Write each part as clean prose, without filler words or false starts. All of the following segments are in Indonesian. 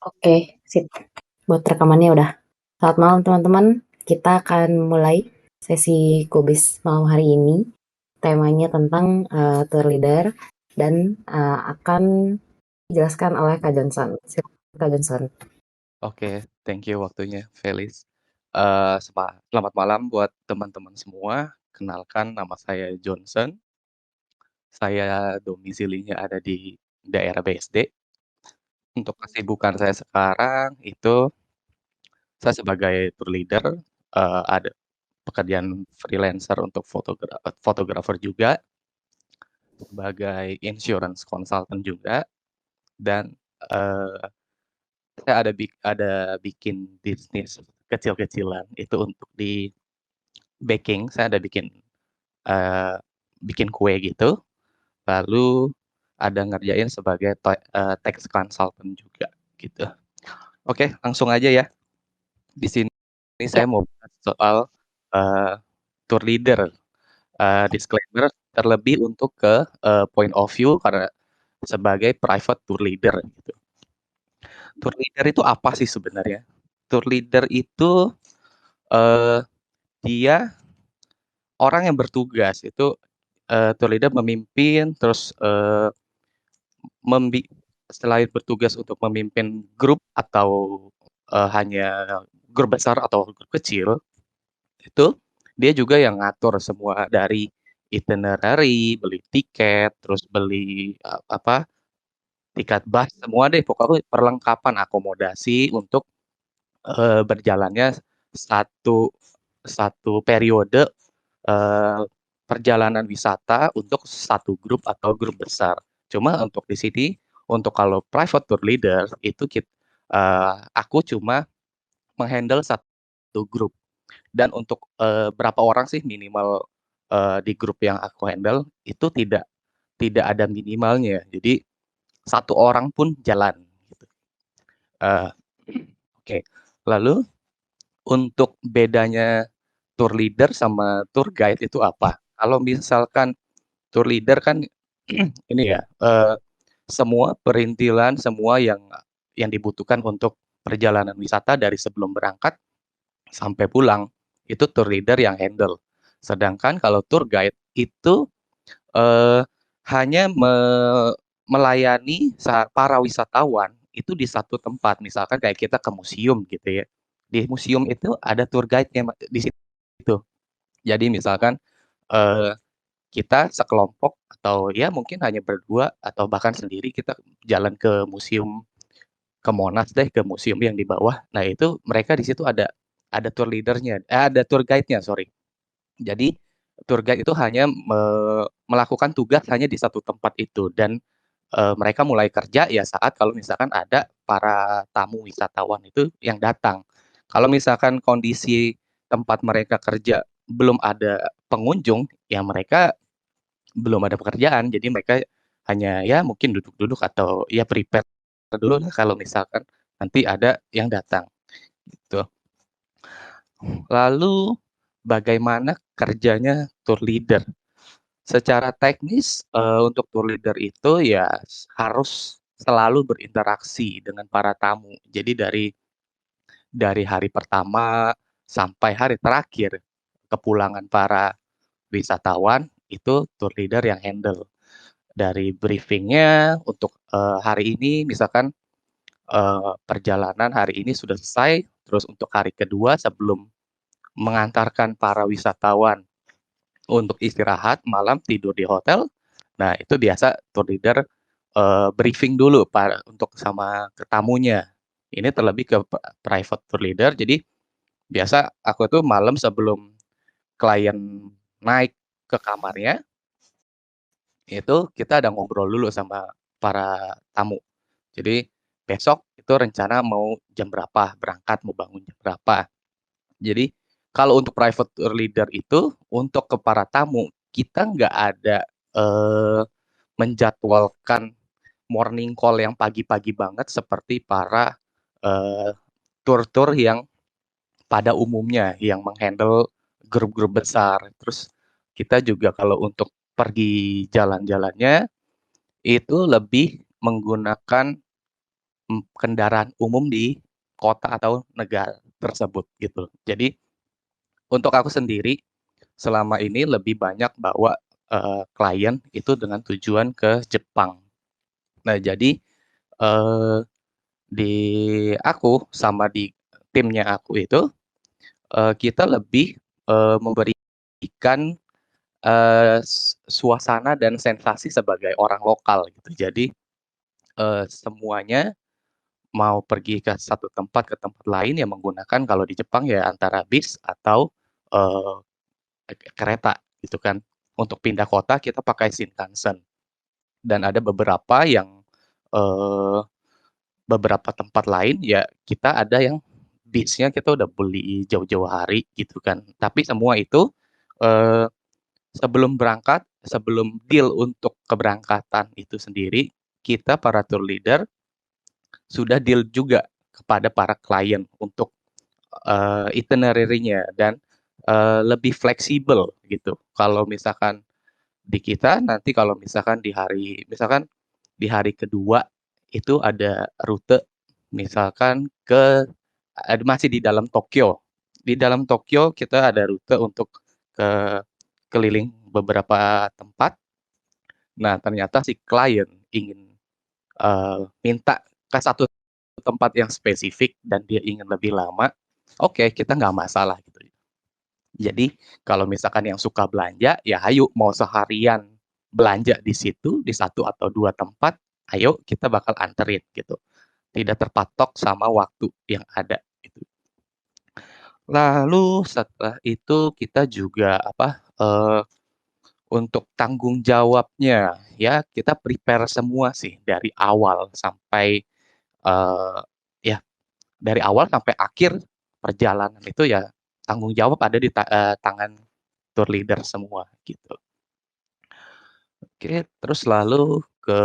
Oke, sip. Buat rekamannya udah. Selamat malam teman-teman. Kita akan mulai sesi Kubis malam hari ini. Temanya tentang tour leader dan akan dijelaskan oleh Kak Johnson. Silakan Kak Johnson. Oke, thank you waktunya, Felis. Selamat malam buat teman-teman semua. Kenalkan, nama saya Johnson. Saya domisilinya ada di daerah BSD. Untuk kesibukan saya sekarang itu saya sebagai tour leader, ada pekerjaan freelancer untuk fotografer juga, sebagai insurance consultant juga, dan eh, saya ada bikin bisnis kecil-kecilan itu untuk di baking. Saya ada eee, bikin kue gitu, lalu ada ngerjain sebagai tax consultant juga, gitu. Oke, langsung aja ya. Di sini Ya, saya mau bahas soal, eee, tour leader. Disclaimer terlebih untuk point of view karena sebagai private tour leader, gitu. Tour leader itu apa sih sebenarnya? Tour leader itu, eee, dia orang yang bertugas, itu, tour leader memimpin, terus, Membi selain bertugas untuk memimpin grup atau, hanya grup besar atau grup kecil, itu dia juga yang ngatur semua dari itinerary, beli tiket, terus beli, tiket bus, semua deh pokoknya perlengkapan akomodasi untuk, berjalannya satu satu periode, eee, perjalanan wisata untuk satu grup atau grup besar. Cuma untuk di sini, untuk kalau private tour leader itu aku cuma meng-handle satu grup dan untuk, berapa orang sih minimal, di grup yang aku handle itu tidak tidak ada minimalnya. Jadi satu orang pun jalan gitu. Eee, oke. Lalu untuk bedanya tour leader sama tour guide itu apa? Kalau misalkan tour leader kan ini ya, semua perintilan, semua yang dibutuhkan untuk perjalanan wisata dari sebelum berangkat sampai pulang, itu tour leader yang handle. Sedangkan kalau tour guide itu, eee, hanya melayani para wisatawan itu di satu tempat. Misalkan kayak kita ke museum gitu ya, di museum itu ada tour guide-nya di situ. Jadi misalkan, eee, kita sekelompok atau ya mungkin hanya berdua atau bahkan sendiri kita jalan ke museum, ke Monas deh, ke museum yang di bawah. Nah itu mereka di situ ada tour leader-nya, ada tour guide-nya, sorry. Jadi tour guide itu hanya melakukan tugas hanya di satu tempat itu dan, mereka mulai kerja ya saat kalau misalkan ada para tamu wisatawan itu yang datang. Kalau misalkan kondisi tempat mereka kerja belum ada pengunjung, ya mereka belum ada pekerjaan, jadi mereka hanya ya mungkin duduk-duduk atau ya prepare dulu lah kalau misalkan nanti ada yang datang, gitu. Lalu bagaimana kerjanya tour leader? Secara teknis, untuk tour leader itu ya harus selalu berinteraksi dengan para tamu. Jadi dari hari pertama sampai hari terakhir kepulangan para wisatawan, itu tour leader yang handle. Dari briefing-nya untuk, hari ini misalkan, perjalanan hari ini sudah selesai, terus untuk hari kedua sebelum mengantarkan para wisatawan untuk istirahat malam, tidur di hotel. Nah, itu biasa tour leader, briefing dulu untuk sama ke tamunya. Ini terlebih ke private tour leader, jadi biasa aku tuh malam sebelum klien naik ke kamarnya, itu kita ada ngobrol dulu sama para tamu. Jadi, besok itu rencana mau jam berapa berangkat, mau bangun jam berapa. Jadi, kalau untuk private tour leader itu, untuk ke para tamu, kita nggak ada, eee, menjadwalkan morning call yang pagi-pagi banget seperti para, eee, tour-tour yang pada umumnya, yang meng-handle grup-grup besar. Terus kita juga kalau untuk pergi jalan-jalannya, itu lebih menggunakan kendaraan umum di kota atau negara tersebut gitu. Jadi untuk aku sendiri selama ini lebih banyak bawa klien itu dengan tujuan ke Jepang. Nah, jadi eh, di aku sama di timnya aku itu kita lebih memberikan suasana dan sensasi sebagai orang lokal gitu. Jadi semuanya mau pergi ke satu tempat ke tempat lain ya menggunakan kalau di Jepang ya antara bis atau eh, kereta gitu kan. Untuk pindah kota kita pakai Shinkansen dan ada beberapa yang eh, beberapa tempat lain ya kita ada yang bisnya kita udah beli jauh-jauh hari gitu kan. Tapi semua itu eh, sebelum berangkat, sebelum deal untuk keberangkatan itu sendiri, kita para tour leader sudah deal juga kepada para klien untuk itinerary-nya dan lebih fleksibel gitu. Kalau misalkan di kita nanti kalau misalkan di hari kedua itu ada rute misalkan masih di dalam Tokyo. Di dalam Tokyo kita ada rute untuk ke keliling beberapa tempat. Nah, ternyata si klien ingin minta ke satu tempat yang spesifik dan dia ingin lebih lama, oke, kita nggak masalah gitu. Jadi kalau misalkan yang suka belanja, ya ayo mau seharian belanja di situ, di satu atau dua tempat, ayo kita bakal anterin gitu. Tidak terpatok sama waktu yang ada gitu. Lalu setelah itu kita juga untuk tanggung jawabnya ya kita prepare semua sih dari awal sampai eh, ya dari awal sampai akhir perjalanan itu ya tanggung jawab ada di tangan tour leader semua gitu. Oke, terus lalu ke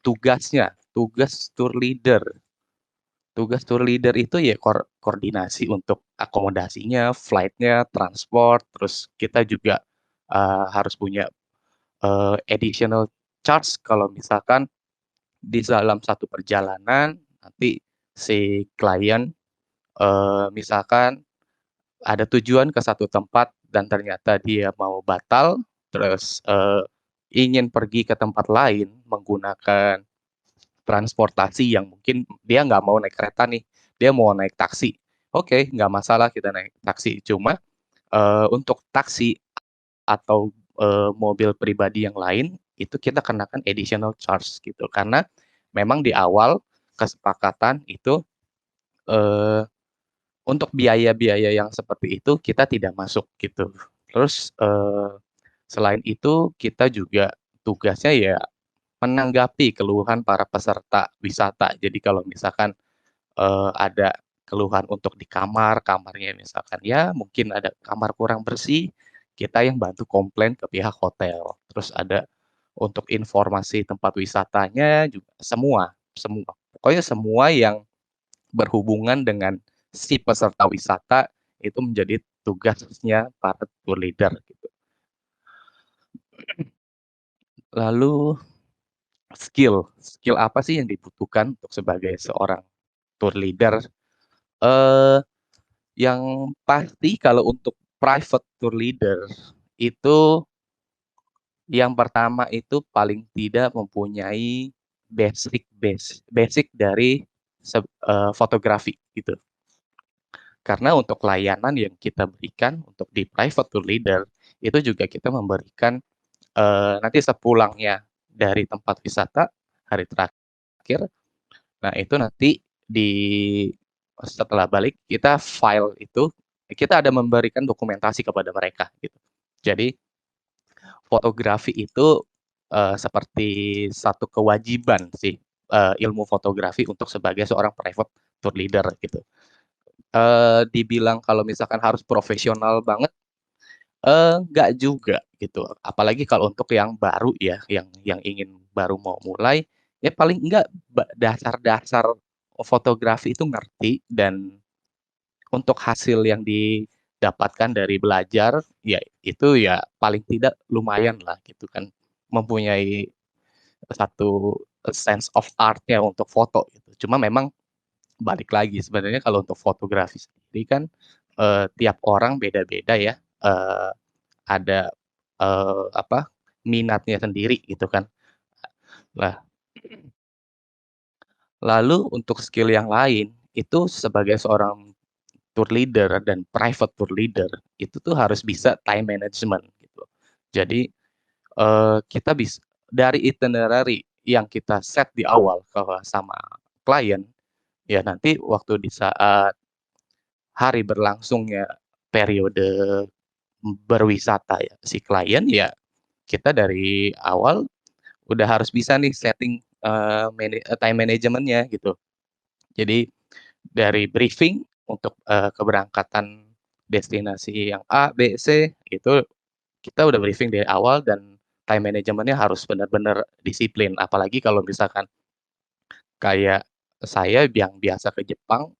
tugasnya, tugas tour leader. Tugas tour leader itu ya koordinasi untuk akomodasinya, flightnya, transport, terus kita juga harus punya additional charge kalau misalkan di dalam satu perjalanan nanti si klien misalkan ada tujuan ke satu tempat dan ternyata dia mau batal, terus ingin pergi ke tempat lain menggunakan transportasi yang mungkin dia nggak mau naik kereta nih, dia mau naik taksi. Oke, nggak masalah kita naik taksi. Cuma untuk taksi atau mobil pribadi yang lain itu kita kenakan additional charge gitu karena memang di awal kesepakatan itu eh, untuk biaya-biaya yang seperti itu kita tidak masuk gitu. Terus selain itu kita juga tugasnya ya menanggapi keluhan para peserta wisata. Jadi kalau misalkan ada keluhan untuk di kamarnya misalkan ya mungkin ada kamar kurang bersih, kita yang bantu komplain ke pihak hotel. Terus ada untuk informasi tempat wisatanya juga semua. Pokoknya semua yang berhubungan dengan si peserta wisata itu menjadi tugasnya para tour leader gitu. Lalu skill apa sih yang dibutuhkan untuk sebagai seorang tour leader? Eh, yang pasti kalau untuk private tour leader itu yang pertama itu paling tidak mempunyai basic dari fotografi gitu. Karena untuk layanan yang kita berikan untuk di private tour leader itu juga kita memberikan nanti sepulangnya dari tempat wisata hari terakhir. Nah, itu nanti di setelah balik kita file itu kita ada memberikan dokumentasi kepada mereka gitu. Jadi fotografi itu seperti satu kewajiban sih ilmu fotografi untuk sebagai seorang private tour leader gitu. Dibilang kalau misalkan harus profesional banget, nggak juga gitu. Apalagi kalau untuk yang baru ya, yang ingin baru mau mulai, ya paling enggak dasar-dasar fotografi itu ngerti dan untuk hasil yang didapatkan dari belajar, ya itu ya paling tidak lumayan lah gitu kan. Mempunyai satu sense of art-nya untuk foto gitu. Cuma memang balik lagi sebenarnya kalau untuk fotografi sendiri kan, tiap orang beda-beda ya, ada, apa, minatnya sendiri gitu kan. Lah, lalu untuk skill yang lain, itu sebagai seorang tour leader dan private tour leader, itu tuh harus bisa time management gitu. Jadi, kita dari itinerary yang kita set di awal sama klien, ya nanti waktu di saat hari berlangsungnya periode berwisata ya si klien, ya kita dari awal udah harus bisa nih setting, time manajemennya gitu. Jadi dari briefing untuk, keberangkatan destinasi yang A, B, C, itu kita udah briefing dari awal dan time manajemennya harus benar-benar disiplin. Apalagi kalau misalkan kayak saya yang biasa ke Jepang,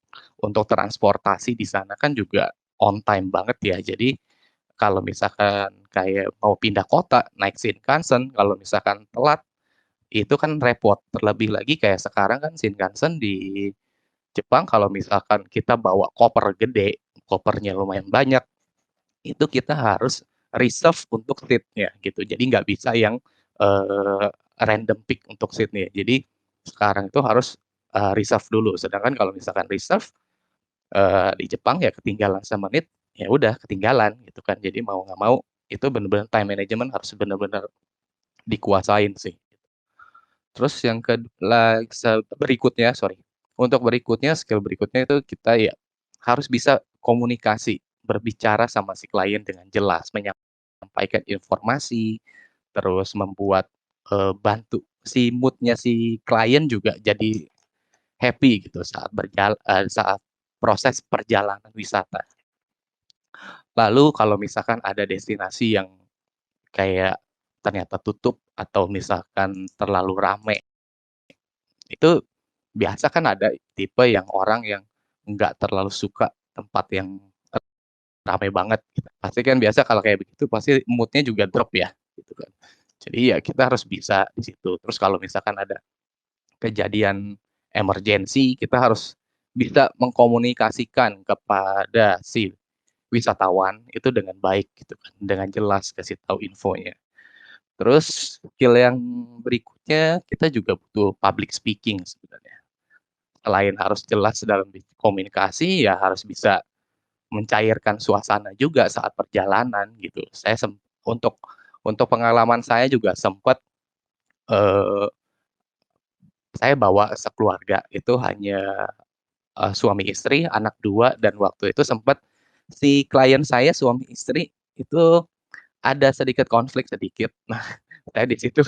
untuk transportasi di sana kan juga on time banget ya. Jadi kalau misalkan kayak mau pindah kota, naik Shinkansen, kalau misalkan telat, itu kan repot. Terlebih lagi kayak sekarang kan Shinkansen di Jepang kalau misalkan kita bawa koper gede, kopernya lumayan banyak, itu kita harus reserve untuk seat-nya gitu. Jadi nggak bisa yang, random pick untuk seat-nya. Jadi sekarang itu harus, reserve dulu. Sedangkan kalau misalkan reserve, di Jepang ya ketinggalan semenit, ya udah ketinggalan gitu kan. Jadi mau nggak mau itu bener-bener time management harus bener-bener dikuasain sih. Terus yang berikutnya, sorry, untuk berikutnya, skill berikutnya itu kita ya harus bisa komunikasi, berbicara sama si klien dengan jelas, menyampaikan informasi, terus membuat, bantu si mood-nya si klien juga jadi happy gitu saat proses perjalanan wisata. Lalu kalau misalkan ada destinasi yang kayak ternyata tutup atau misalkan terlalu rame, itu biasa kan ada tipe yang orang yang nggak terlalu suka tempat yang rame banget gitu. Pasti kan biasa kalau kayak begitu pasti mood-nya juga drop ya, gitu kan. Jadi ya kita harus bisa di situ. Terus kalau misalkan ada kejadian emergency, kita harus bisa mengkomunikasikan kepada si wisatawan itu dengan baik gitu kan, dengan jelas kasih tahu infonya. Terus skill yang berikutnya kita juga butuh public speaking sebenarnya. Selain harus jelas dalam komunikasi, ya harus bisa mencairkan suasana juga saat perjalanan gitu. Untuk pengalaman saya juga sempat, eee, saya bawa sekeluarga itu hanya, suami istri, anak 2 dan waktu itu sempat si klien saya suami istri itu ada sedikit konflik sedikit. Nah, saya di situ,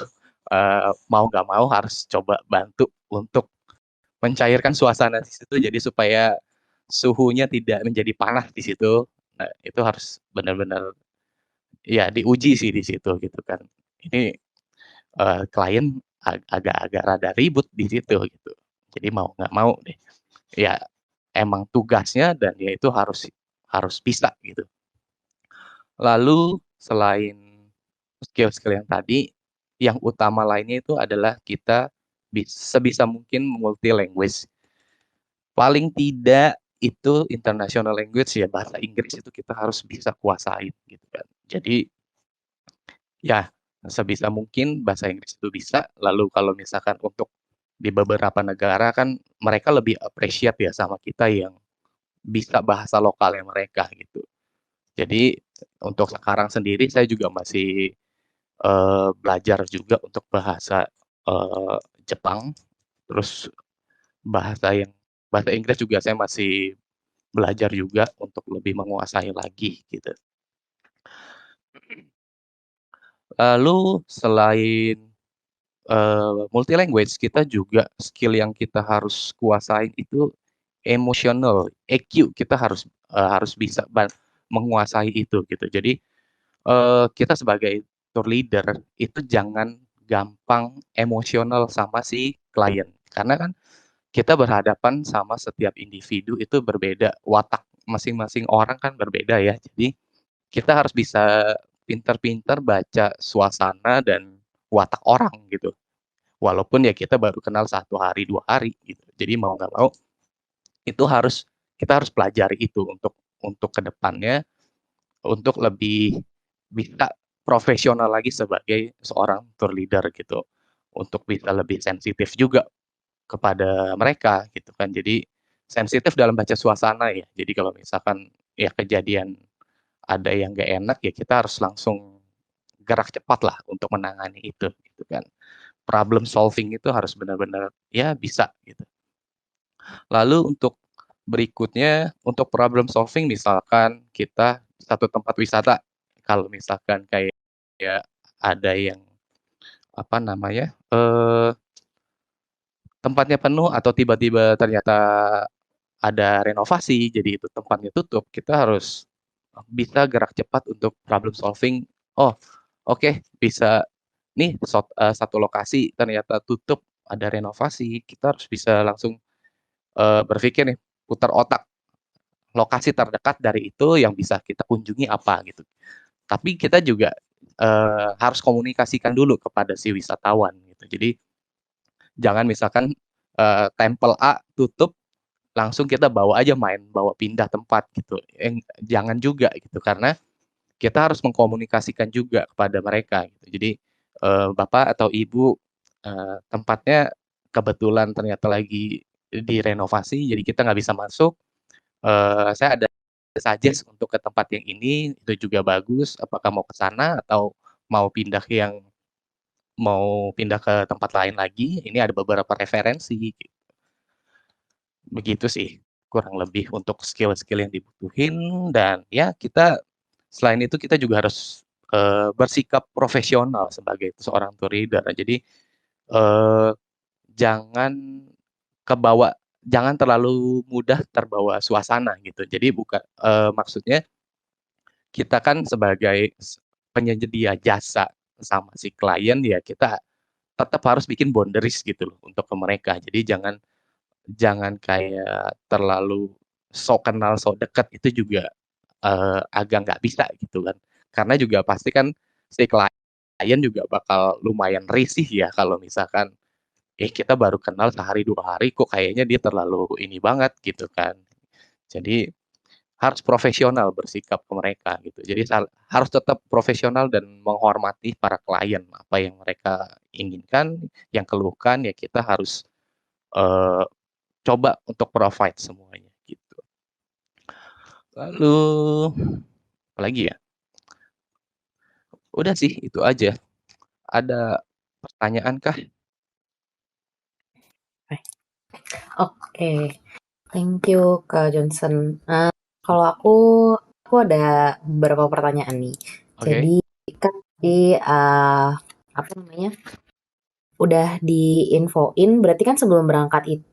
mau nggak mau harus coba bantu untuk mencairkan suasana di situ jadi supaya suhunya tidak menjadi panas di situ. Nah, itu harus benar-benar ya diuji sih di situ gitu kan. Ini, klien agak-agak rada ribut di situ gitu. Jadi mau nggak mau deh, ya emang tugasnya dan ya itu harus harus bisa gitu. Lalu selain skill-skill yang tadi, yang utama lainnya itu adalah kita sebisa mungkin multi language. Paling tidak itu international language ya bahasa Inggris itu kita harus bisa kuasain gitu kan. Jadi ya sebisa mungkin bahasa Inggris itu bisa, lalu kalau misalkan untuk di beberapa negara kan mereka lebih appreciate ya sama kita yang bisa bahasa lokalnya mereka gitu. Jadi untuk sekarang sendiri saya juga masih, belajar juga untuk bahasa, Jepang, terus bahasa yang bahasa Inggris juga saya masih belajar juga untuk lebih menguasai lagi gitu. Lalu selain, multi language kita juga skill yang kita harus kuasain itu emosional, EQ kita harus bisa menguasai itu gitu. Jadi, kita sebagai tour leader itu jangan gampang emosional sama si klien. Karena kan kita berhadapan sama setiap individu itu berbeda, watak masing-masing orang kan berbeda ya. Jadi kita harus bisa pintar-pintar baca suasana dan watak orang gitu. walaupun ya kita baru kenal 1 hari 2 hari gitu. Jadi mau nggak mau itu kita harus pelajari itu untuk kedepannya untuk lebih bisa profesional lagi sebagai seorang tour leader gitu, untuk bisa lebih sensitif juga kepada mereka gitu kan. Jadi sensitif dalam baca suasana ya. Jadi kalau misalkan ya kejadian ada yang nggak enak ya kita harus langsung gerak cepat lah untuk menangani itu gitu kan. Problem solving itu harus benar-benar ya bisa gitu. Lalu untuk berikutnya untuk problem solving misalkan kita satu tempat wisata kalau misalkan kayak ada yang apa namanya tempatnya penuh atau tiba-tiba ternyata ada renovasi, jadi itu tempatnya tutup, kita harus bisa gerak cepat untuk problem solving. Oh, oke, bisa nih satu lokasi ternyata tutup, ada renovasi, kita harus bisa langsung berpikir nih, putar otak, lokasi terdekat dari itu yang bisa kita kunjungi apa gitu. Tapi kita juga harus komunikasikan dulu kepada si wisatawan gitu. Jadi jangan misalkan tempel A tutup langsung kita bawa aja bawa pindah tempat gitu. Jangan juga gitu karena kita harus mengkomunikasikan juga kepada mereka gitu. Jadi Bapak atau Ibu tempatnya kebetulan ternyata lagi direnovasi jadi kita nggak bisa masuk. Saya ada suggest untuk ke tempat yang ini itu juga bagus. Apakah mau ke sana atau mau pindah ke tempat lain lagi? Ini ada beberapa referensi. Begitu sih, kurang lebih untuk skill-skill yang dibutuhin dan ya kita selain itu kita juga harus, bersikap profesional sebagai seorang tour leader. Jadi, eee, jangan kebawa jangan terlalu mudah terbawa suasana gitu. Jadi maksudnya kita kan sebagai penyedia jasa sama si klien ya kita tetap harus bikin boundaries gitu loh untuk ke mereka. Jadi jangan Jangan kayak terlalu sok kenal, sok dekat itu juga, agak nggak bisa gitu kan. Karena juga pasti kan si klien juga bakal lumayan risih ya kalau misalkan, kita baru kenal sehari, 2 hari kok kayaknya dia terlalu ini banget gitu kan. Jadi harus profesional bersikap ke mereka gitu. Jadi harus tetap profesional dan menghormati para klien, apa yang mereka inginkan, yang keluhkan ya kita harus, eee coba untuk provide semuanya gitu. Lalu apalagi ya? Udah sih itu aja. Ada pertanyaan kah? Oke, thank you Kak Johnson. Kalau aku ada beberapa pertanyaan nih. Oke. Jadi kan di apa namanya? Udah diinfoin, berarti kan sebelum berangkat itu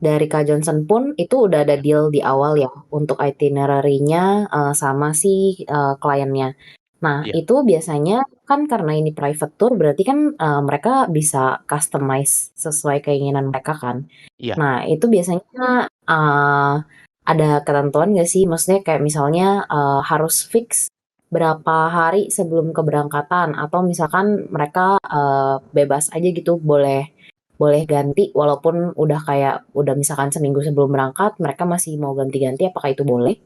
dari Kak Johnson pun itu udah ada Ya. deal di awal ya untuk itinerary-nya sama si kliennya. Nah, Iya. itu biasanya kan karena ini private tour berarti kan mereka bisa customize sesuai keinginan mereka kan. Iya. Nah, itu biasanya ada ketentuan nggak sih? Maksudnya kayak misalnya harus fix berapa hari sebelum keberangkatan atau misalkan mereka bebas aja gitu boleh boleh ganti walaupun udah misalkan seminggu sebelum berangkat mereka masih mau ganti-ganti apakah itu boleh?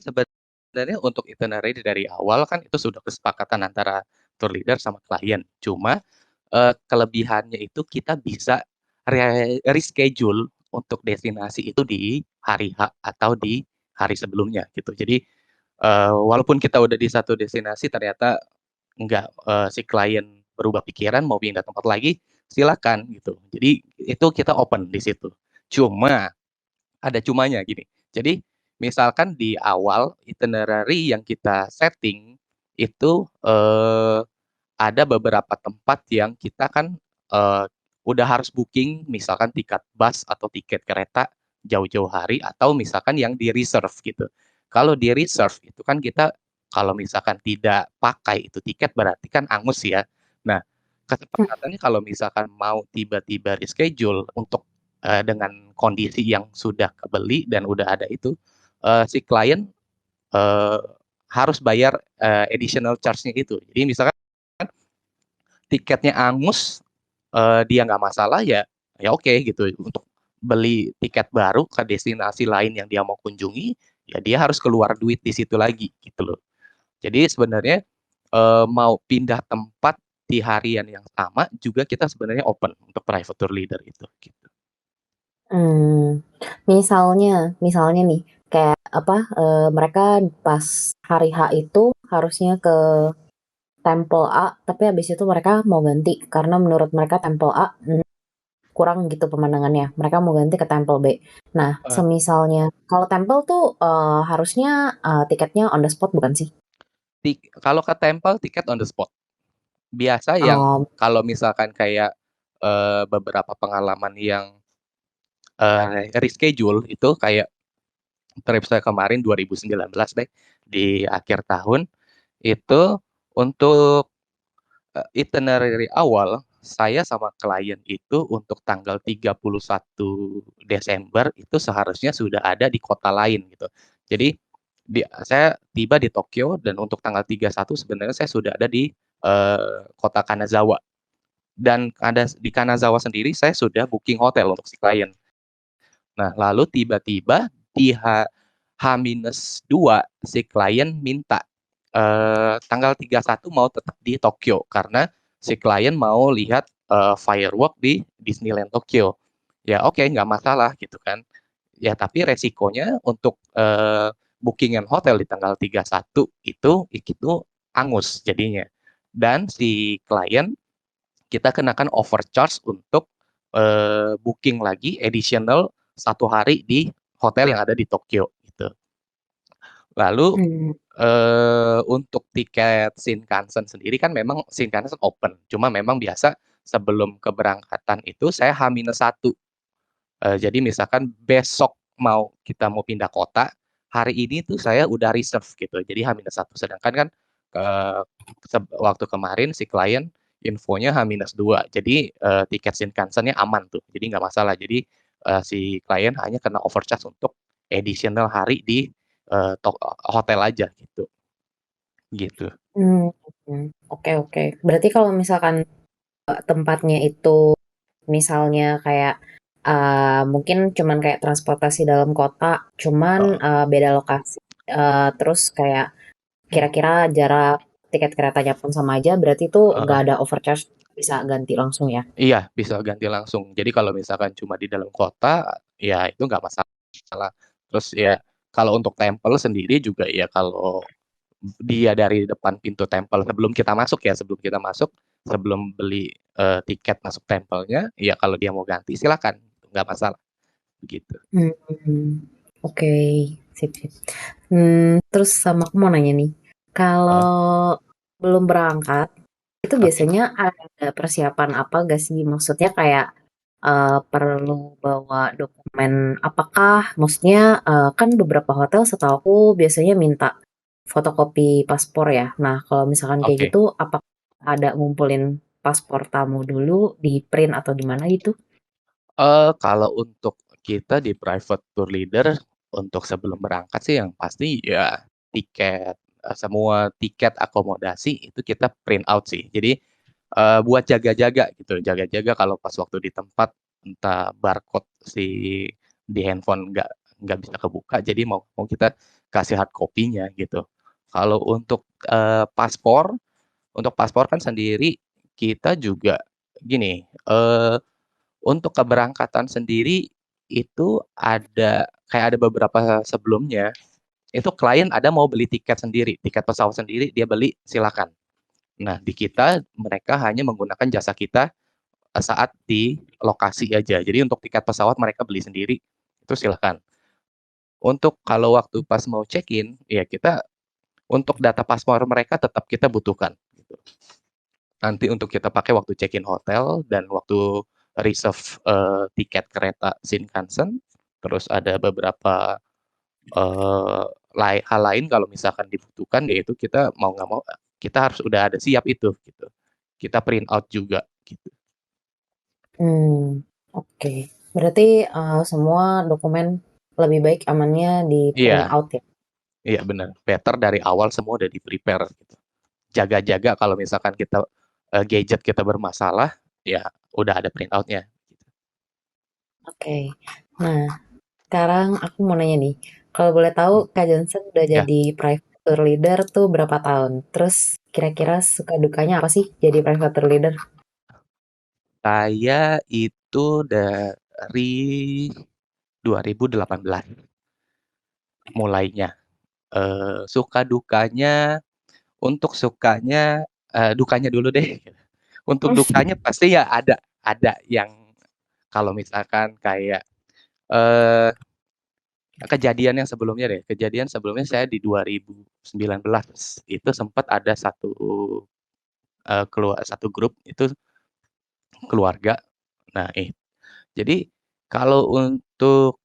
Sebenarnya untuk itinerary dari awal kan itu sudah kesepakatan antara tour leader sama klien. Cuma, kelebihannya itu kita bisa reschedule untuk destinasi itu di hari H atau di hari sebelumnya gitu. Jadi, walaupun kita udah di satu destinasi ternyata si klien berubah pikiran mau pindah tempat lagi, silakan gitu. Jadi itu kita open di situ. Cuma, ada cumanya gini, jadi misalkan di awal itinerary yang kita setting itu, ada beberapa tempat yang kita kan, udah harus booking misalkan tiket bus atau tiket kereta jauh-jauh hari atau misalkan yang di-reserve gitu. Kalau di-reserve itu kan kita kalau misalkan tidak pakai itu tiket berarti kan angus ya. Nah, kesepakatannya kalau misalkan mau tiba-tiba reschedule untuk, dengan kondisi yang sudah kebeli dan udah ada itu, si klien, eee, harus bayar, additional charge-nya itu. Jadi misalkan tiketnya angus, dia nggak masalah ya, ya oke gitu. Untuk beli tiket baru ke destinasi lain yang dia mau kunjungi, ya dia harus keluar duit di situ lagi gitu loh. Jadi sebenarnya mau pindah tempat di harian yang sama juga kita sebenarnya open untuk private tour leader itu gitu. Hmm, misalnya nih, kayak apa, mereka pas hari H itu harusnya ke Tempel A, tapi habis itu mereka mau ganti karena menurut mereka Tempel A kurang gitu pemandangannya. Mereka mau ganti ke Tempel B. Nah, Eh, semisalnya kalau Tempel tuh harusnya tiketnya on the spot bukan sih? Kalau ke temple tiket on the spot. Biasa yang Um, kalau misalkan kayak beberapa pengalaman yang reschedule itu kayak trip saya kemarin 2019 deh di akhir tahun itu untuk itinerary awal saya sama klien itu untuk tanggal 31 Desember itu seharusnya sudah ada di kota lain gitu. Jadi saya tiba di Tokyo dan untuk tanggal 31 sebenarnya saya sudah ada di kota Kanazawa. Dan ada di Kanazawa sendiri saya sudah booking hotel untuk si klien. Nah, lalu tiba-tiba di H-2 si klien minta tanggal 31 mau tetap di Tokyo karena si klien mau lihat firework di Disneyland Tokyo. Ya oke, nggak masalah gitu kan. Ya tapi resikonya untuk bookingan hotel di tanggal 31 itu angus jadinya. Dan si klien kita kenakan overcharge untuk booking lagi additional 1 hari di hotel yang ada di Tokyo gitu. Lalu hmm, untuk tiket Shinkansen sendiri kan memang Shinkansen open, cuma memang biasa sebelum keberangkatan itu saya H-1. Jadi misalkan besok kita mau pindah kota, hari ini tuh saya udah reserve gitu. Jadi H-1. Sedangkan kan eh, waktu kemarin si klien infonya H-2. Jadi tiket Shinkansennya aman tuh. Jadi nggak masalah. Jadi si klien hanya kena overcharge untuk additional hari di hotel aja gitu. Gitu. hmm, oke oke. Berarti kalau misalkan tempatnya itu misalnya kayak mungkin cuman kayak transportasi dalam kota, cuman Heeh. beda lokasi. Terus kayak kira-kira jarak tiket keretanya pun sama aja, berarti itu nggak Heeh. ada overcharge, bisa ganti langsung ya? Iya, bisa ganti langsung. Jadi kalau misalkan cuma di dalam kota, ya itu nggak masalah. Terus ya kalau untuk tempel sendiri juga ya kalau dia dari depan pintu tempel sebelum kita masuk, sebelum beli tiket masuk tempelnya, ya kalau dia mau ganti silakan, nggak masalah begitu. Hmm, oke, sip sip. Terus sama aku mau nanya nih, Eh, kalau belum berangkat, itu Oke. biasanya ada persiapan apa gak sih? Maksudnya kayak perlu bawa dokumen apakah? Maksudnya kan beberapa hotel setahu aku biasanya minta fotokopi paspor ya. Nah, kalau misalkan kayak Oke. gitu, apa ada ngumpulin paspor tamu dulu di print atau gimana gitu? Kalau untuk kita di private tour leader untuk sebelum berangkat sih yang pasti ya tiket, semua tiket akomodasi itu kita print out sih. Jadi buat jaga-jaga gitu, jaga-jaga kalau pas waktu di tempat entah barcode di handphone nggak bisa kebuka, jadi mau mau kita kasih hard copy-nya gitu. Kalau untuk paspor kan sendiri kita juga gini, untuk keberangkatan sendiri itu kayak ada beberapa sebelumnya, itu klien ada mau beli tiket sendiri, tiket pesawat sendiri dia beli silakan. Nah, di kita mereka hanya menggunakan jasa kita saat di lokasi aja. Jadi untuk tiket pesawat mereka beli sendiri, itu silakan. Untuk kalau waktu pas mau check-in, ya kita untuk data paspor mereka tetap kita butuhkan. Gitu. Nanti untuk kita pakai waktu check-in hotel dan waktu reserve tiket kereta Shinkansen, terus ada beberapa eh, hal lain kalau misalkan dibutuhkan, yaitu kita mau nggak mau kita harus udah ada siap itu gitu. Kita print out juga gitu. Hmm, oke. Berarti semua dokumen lebih baik amannya di print Iya, out ya? iya benar. Better dari awal semua udah di prepare gitu. Jaga-jaga kalau misalkan kita gadget kita bermasalah, ya udah ada printoutnya. Oke. Nah, sekarang aku mau nanya nih, kalau boleh tahu Kak Johnson udah Ya, jadi private tour leader tuh berapa tahun? Terus kira-kira suka dukanya apa sih jadi private tour leader? saya itu dari 2018 mulainya. Suka dukanya, untuk sukanya, dukanya dulu deh. Untuk dukanya pasti ya ada yang kalau misalkan kayak eh, kejadian yang sebelumnya deh, kejadian sebelumnya saya di 2019 itu sempat ada satu grup itu keluarga. Nah, jadi kalau untuk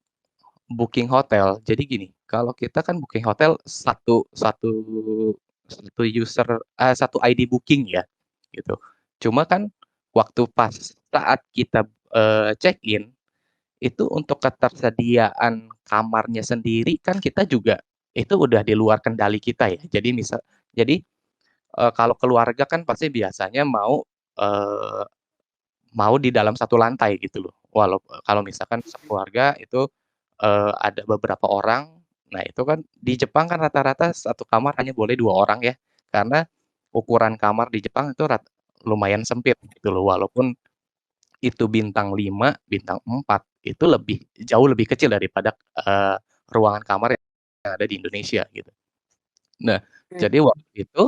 booking hotel, jadi gini, kalau kita kan booking hotel satu satu satu user satu ID booking ya, gitu. Cuma kan waktu pas saat kita check in itu untuk ketersediaan kamarnya sendiri kan kita juga itu udah di luar kendali kita ya. Jadi kalau keluarga kan pasti biasanya eh, mau di dalam satu lantai gitu loh. Walau kalau misalkan sekeluarga itu ada beberapa orang, nah itu kan di Jepang kan rata-rata satu kamar hanya boleh 2 orang ya, karena ukuran kamar di Jepang itu lumayan sempit gitu loh. Walaupun itu bintang 5, bintang 4 itu jauh lebih kecil daripada ruangan kamar yang ada di Indonesia gitu. Nah, Hmm. jadi waktu itu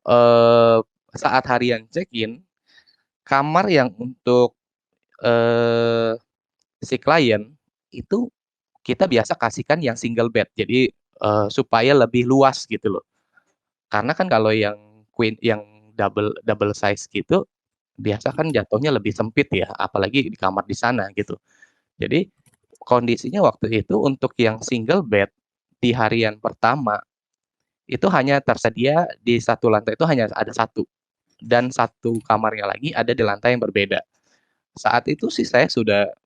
eh, saat harian check-in, kamar yang untuk eh, si klien itu kita biasa kasihkan yang single bed. Jadi supaya lebih luas gitu loh. Karena kan kalau yang queen yang double double size gitu biasa kan jatuhnya lebih sempit ya, apalagi di kamar di sana gitu. Jadi kondisinya waktu itu untuk yang single bed di harian pertama itu hanya tersedia di satu lantai itu hanya ada satu dan satu kamarnya lagi ada di lantai yang berbeda. Saat itu sih saya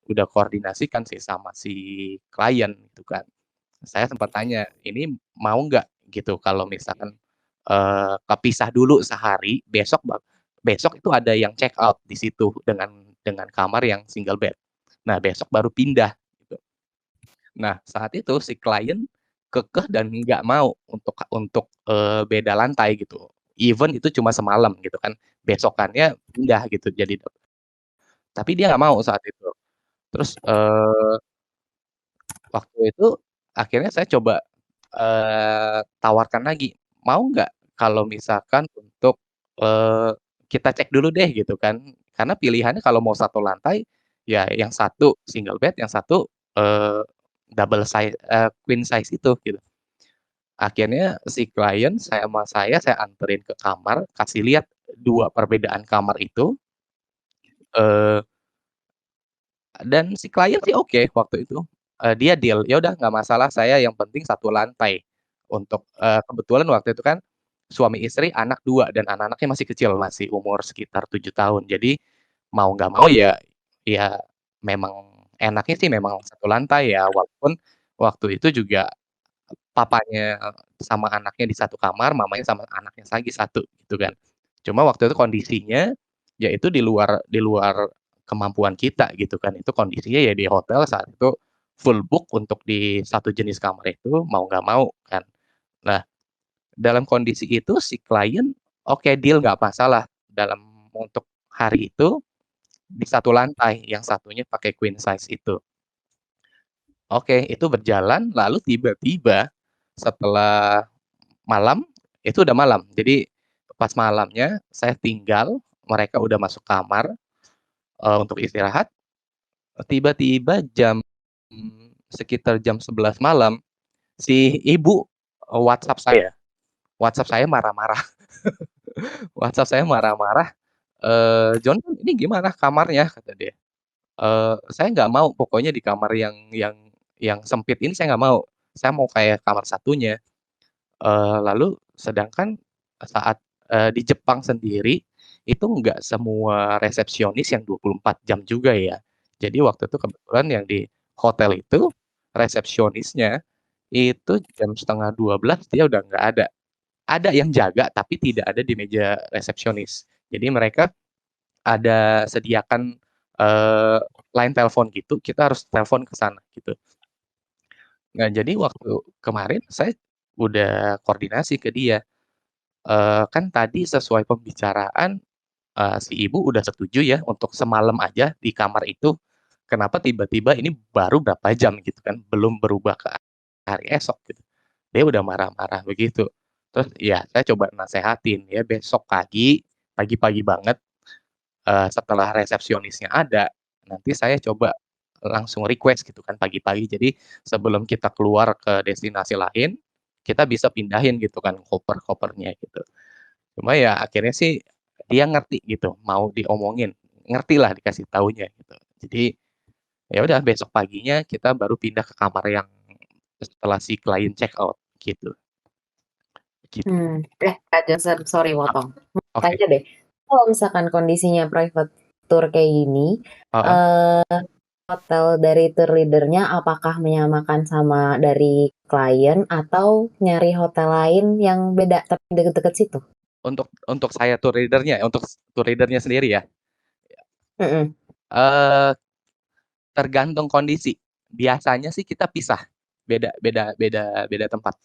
udah koordinasikan sih sama si klien gitu kan. Saya sempat tanya, ini mau nggak gitu kalau misalkan kepisah dulu sehari, besok itu ada yang check out di situ dengan kamar yang single bed. Nah, besok baru pindah gitu. Nah, saat itu si klien kekeh dan nggak mau untuk beda lantai gitu. Even itu cuma semalam gitu kan. Besokannya pindah gitu jadi tapi dia nggak mau saat itu. Terus waktu itu akhirnya saya coba tawarkan lagi, mau nggak kalau misalkan untuk kita cek dulu deh gitu kan. Karena pilihannya kalau mau satu lantai, ya yang satu single bed, yang satu eh, double size, queen size itu gitu. Akhirnya si klien saya anterin ke kamar, kasih lihat dua perbedaan kamar itu, eh, dan si klien sih oke waktu itu. Dia deal, ya udah nggak masalah saya yang penting satu lantai. Kebetulan waktu itu kan suami istri anak dua dan anak-anaknya masih kecil, masih umur sekitar 7 tahun. Jadi mau nggak mau ya ya memang enaknya sih memang satu lantai ya. Walaupun waktu itu juga papanya sama anaknya di satu kamar, mamanya sama anaknya lagi satu gitu kan. Cuma waktu itu kondisinya ya itu di luar kemampuan kita gitu kan. Itu kondisinya ya di hotel saat itu full book untuk di satu jenis kamar itu mau nggak mau kan. Nah, dalam kondisi itu si klien oke deal nggak masalah dalam untuk hari itu di satu lantai, yang satunya pakai queen size itu. Oke, itu berjalan, lalu tiba-tiba setelah malam, itu udah malam. Jadi pas malamnya saya tinggal, mereka udah masuk kamar untuk istirahat. Tiba-tiba sekitar jam 11 malam, si ibu WhatsApp saya. WhatsApp saya marah-marah. WhatsApp saya marah-marah. John, ini gimana kamarnya? Kata dia. Saya nggak mau, pokoknya di kamar yang sempit ini saya nggak mau. Saya mau kayak kamar satunya. Lalu sedangkan saat di Jepang sendiri itu nggak semua resepsionis yang 24 jam juga ya. Jadi waktu itu kebetulan yang di hotel itu resepsionisnya itu jam setengah 12 dia udah nggak ada. Ada yang jaga tapi tidak ada di meja resepsionis. Jadi mereka ada sediakan line telepon gitu, kita harus telepon ke sana gitu. Nah, jadi waktu kemarin saya udah koordinasi ke dia. Kan tadi sesuai pembicaraan si ibu udah setuju ya untuk semalam aja di kamar itu. Kenapa tiba-tiba ini baru berapa jam gitu kan, belum berubah ke hari esok gitu. Dia udah marah-marah begitu. Terus ya saya coba nasehatin ya besok pagi, pagi-pagi banget setelah resepsionisnya ada, nanti saya coba langsung request gitu kan pagi-pagi. Jadi sebelum kita keluar ke destinasi lain, kita bisa pindahin gitu kan koper-kopernya gitu. Cuma ya akhirnya sih dia ngerti gitu, mau diomongin, ngerti lah dikasih taunya gitu. Jadi ya udah besok paginya kita baru pindah ke kamar yang setelah si klien check out gitu. Gitu. Kak Johnson, sorry Ah, potong. Mau Oke. tanya deh, kalau misalkan kondisinya private tour kayak gini, Heeh. eh, hotel dari tour leadernya apakah menyamakan sama dari klien atau nyari hotel lain yang beda tapi deket-deket situ? Untuk saya tour leadernya, untuk tour leadernya sendiri ya. Mm-mm. Eh Tergantung kondisi. Biasanya sih kita pisah, beda beda beda beda tempat.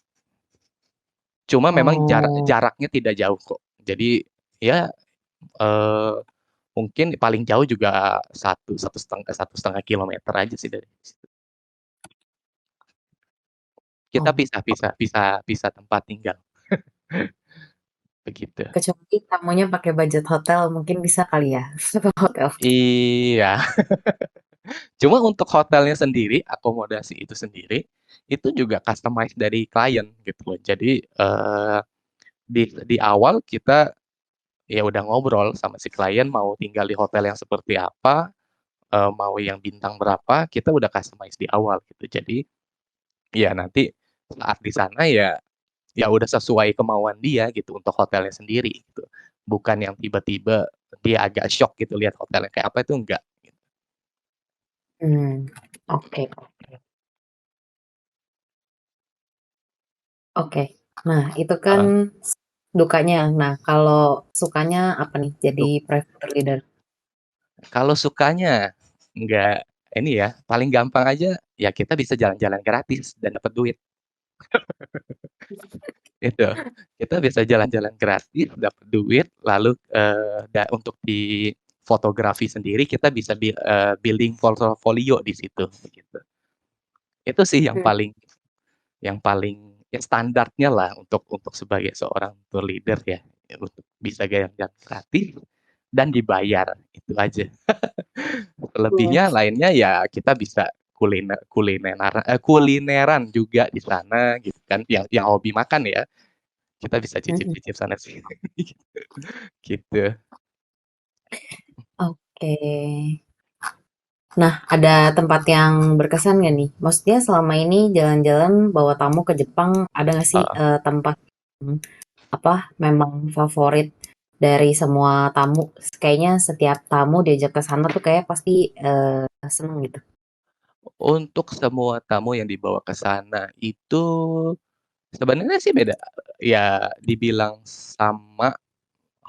Cuma memang Oh, jaraknya tidak jauh kok. Jadi ya eh, mungkin paling jauh juga satu setengah kilometer aja sih dari situ. Kita oh. pisah tempat tinggal begitu. Kecuali tamunya pakai budget hotel, mungkin bisa kali ya, satu hotel. Iya, cuma untuk hotelnya sendiri, akomodasi itu sendiri, itu juga customize dari klien gitu loh. Jadi di awal kita ya udah ngobrol sama si klien mau tinggal di hotel yang seperti apa, mau yang bintang berapa, kita udah customize di awal gitu. Jadi ya nanti saat di sana ya ya udah sesuai kemauan dia gitu untuk hotelnya sendiri gitu. Bukan yang tiba-tiba dia agak shock gitu lihat hotelnya kayak apa itu enggak. Hmm, oke, oke, oke. Nah, itu kan Heeh. dukanya. Nah, kalau sukanya apa nih jadi Duk. private leader? Kalau sukanya enggak ini ya, paling gampang aja ya kita bisa jalan-jalan gratis dan dapat duit. Itu kita bisa jalan-jalan gratis dapat duit lalu untuk di fotografi sendiri kita bisa building portfolio di situ gitu. Itu sih Hmm. yang paling ya standarnya lah untuk sebagai seorang tour leader ya, untuk bisa jalan-jalan gratis dan dibayar itu aja. Selebihnya lainnya ya kita bisa kulineran juga di sana gitu kan yang hobi makan ya kita bisa Hmm. cicip-cicip sana sini gitu. Oke. Nah, ada tempat yang berkesan gak nih? Maksudnya selama ini jalan-jalan bawa tamu ke Jepang, ada nggak sih Heeh. tempat yang, apa memang favorit dari semua tamu? Kayaknya setiap tamu diajak ke sana tuh kayak pasti seneng gitu. Untuk semua tamu yang dibawa ke sana itu sebenarnya sih beda ya, dibilang sama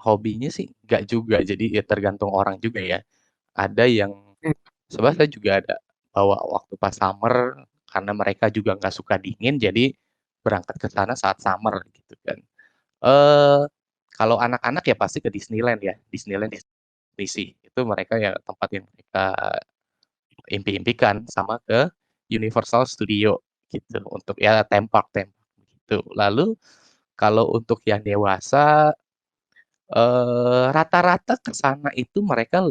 hobinya sih nggak juga, jadi ya tergantung orang juga ya. Ada yang Hmm. sebenarnya saya juga ada bawa waktu pas summer karena mereka juga nggak suka dingin, jadi berangkat ke sana saat summer gitu kan. Eh Kalau anak-anak ya pasti ke Disneyland ya, Disneyland Disney Sea. Itu mereka ya tempat yang mereka impi-impikan sama ke Universal Studio gitu untuk ya theme park gitu. Lalu kalau untuk yang dewasa rata-rata ke sana itu mereka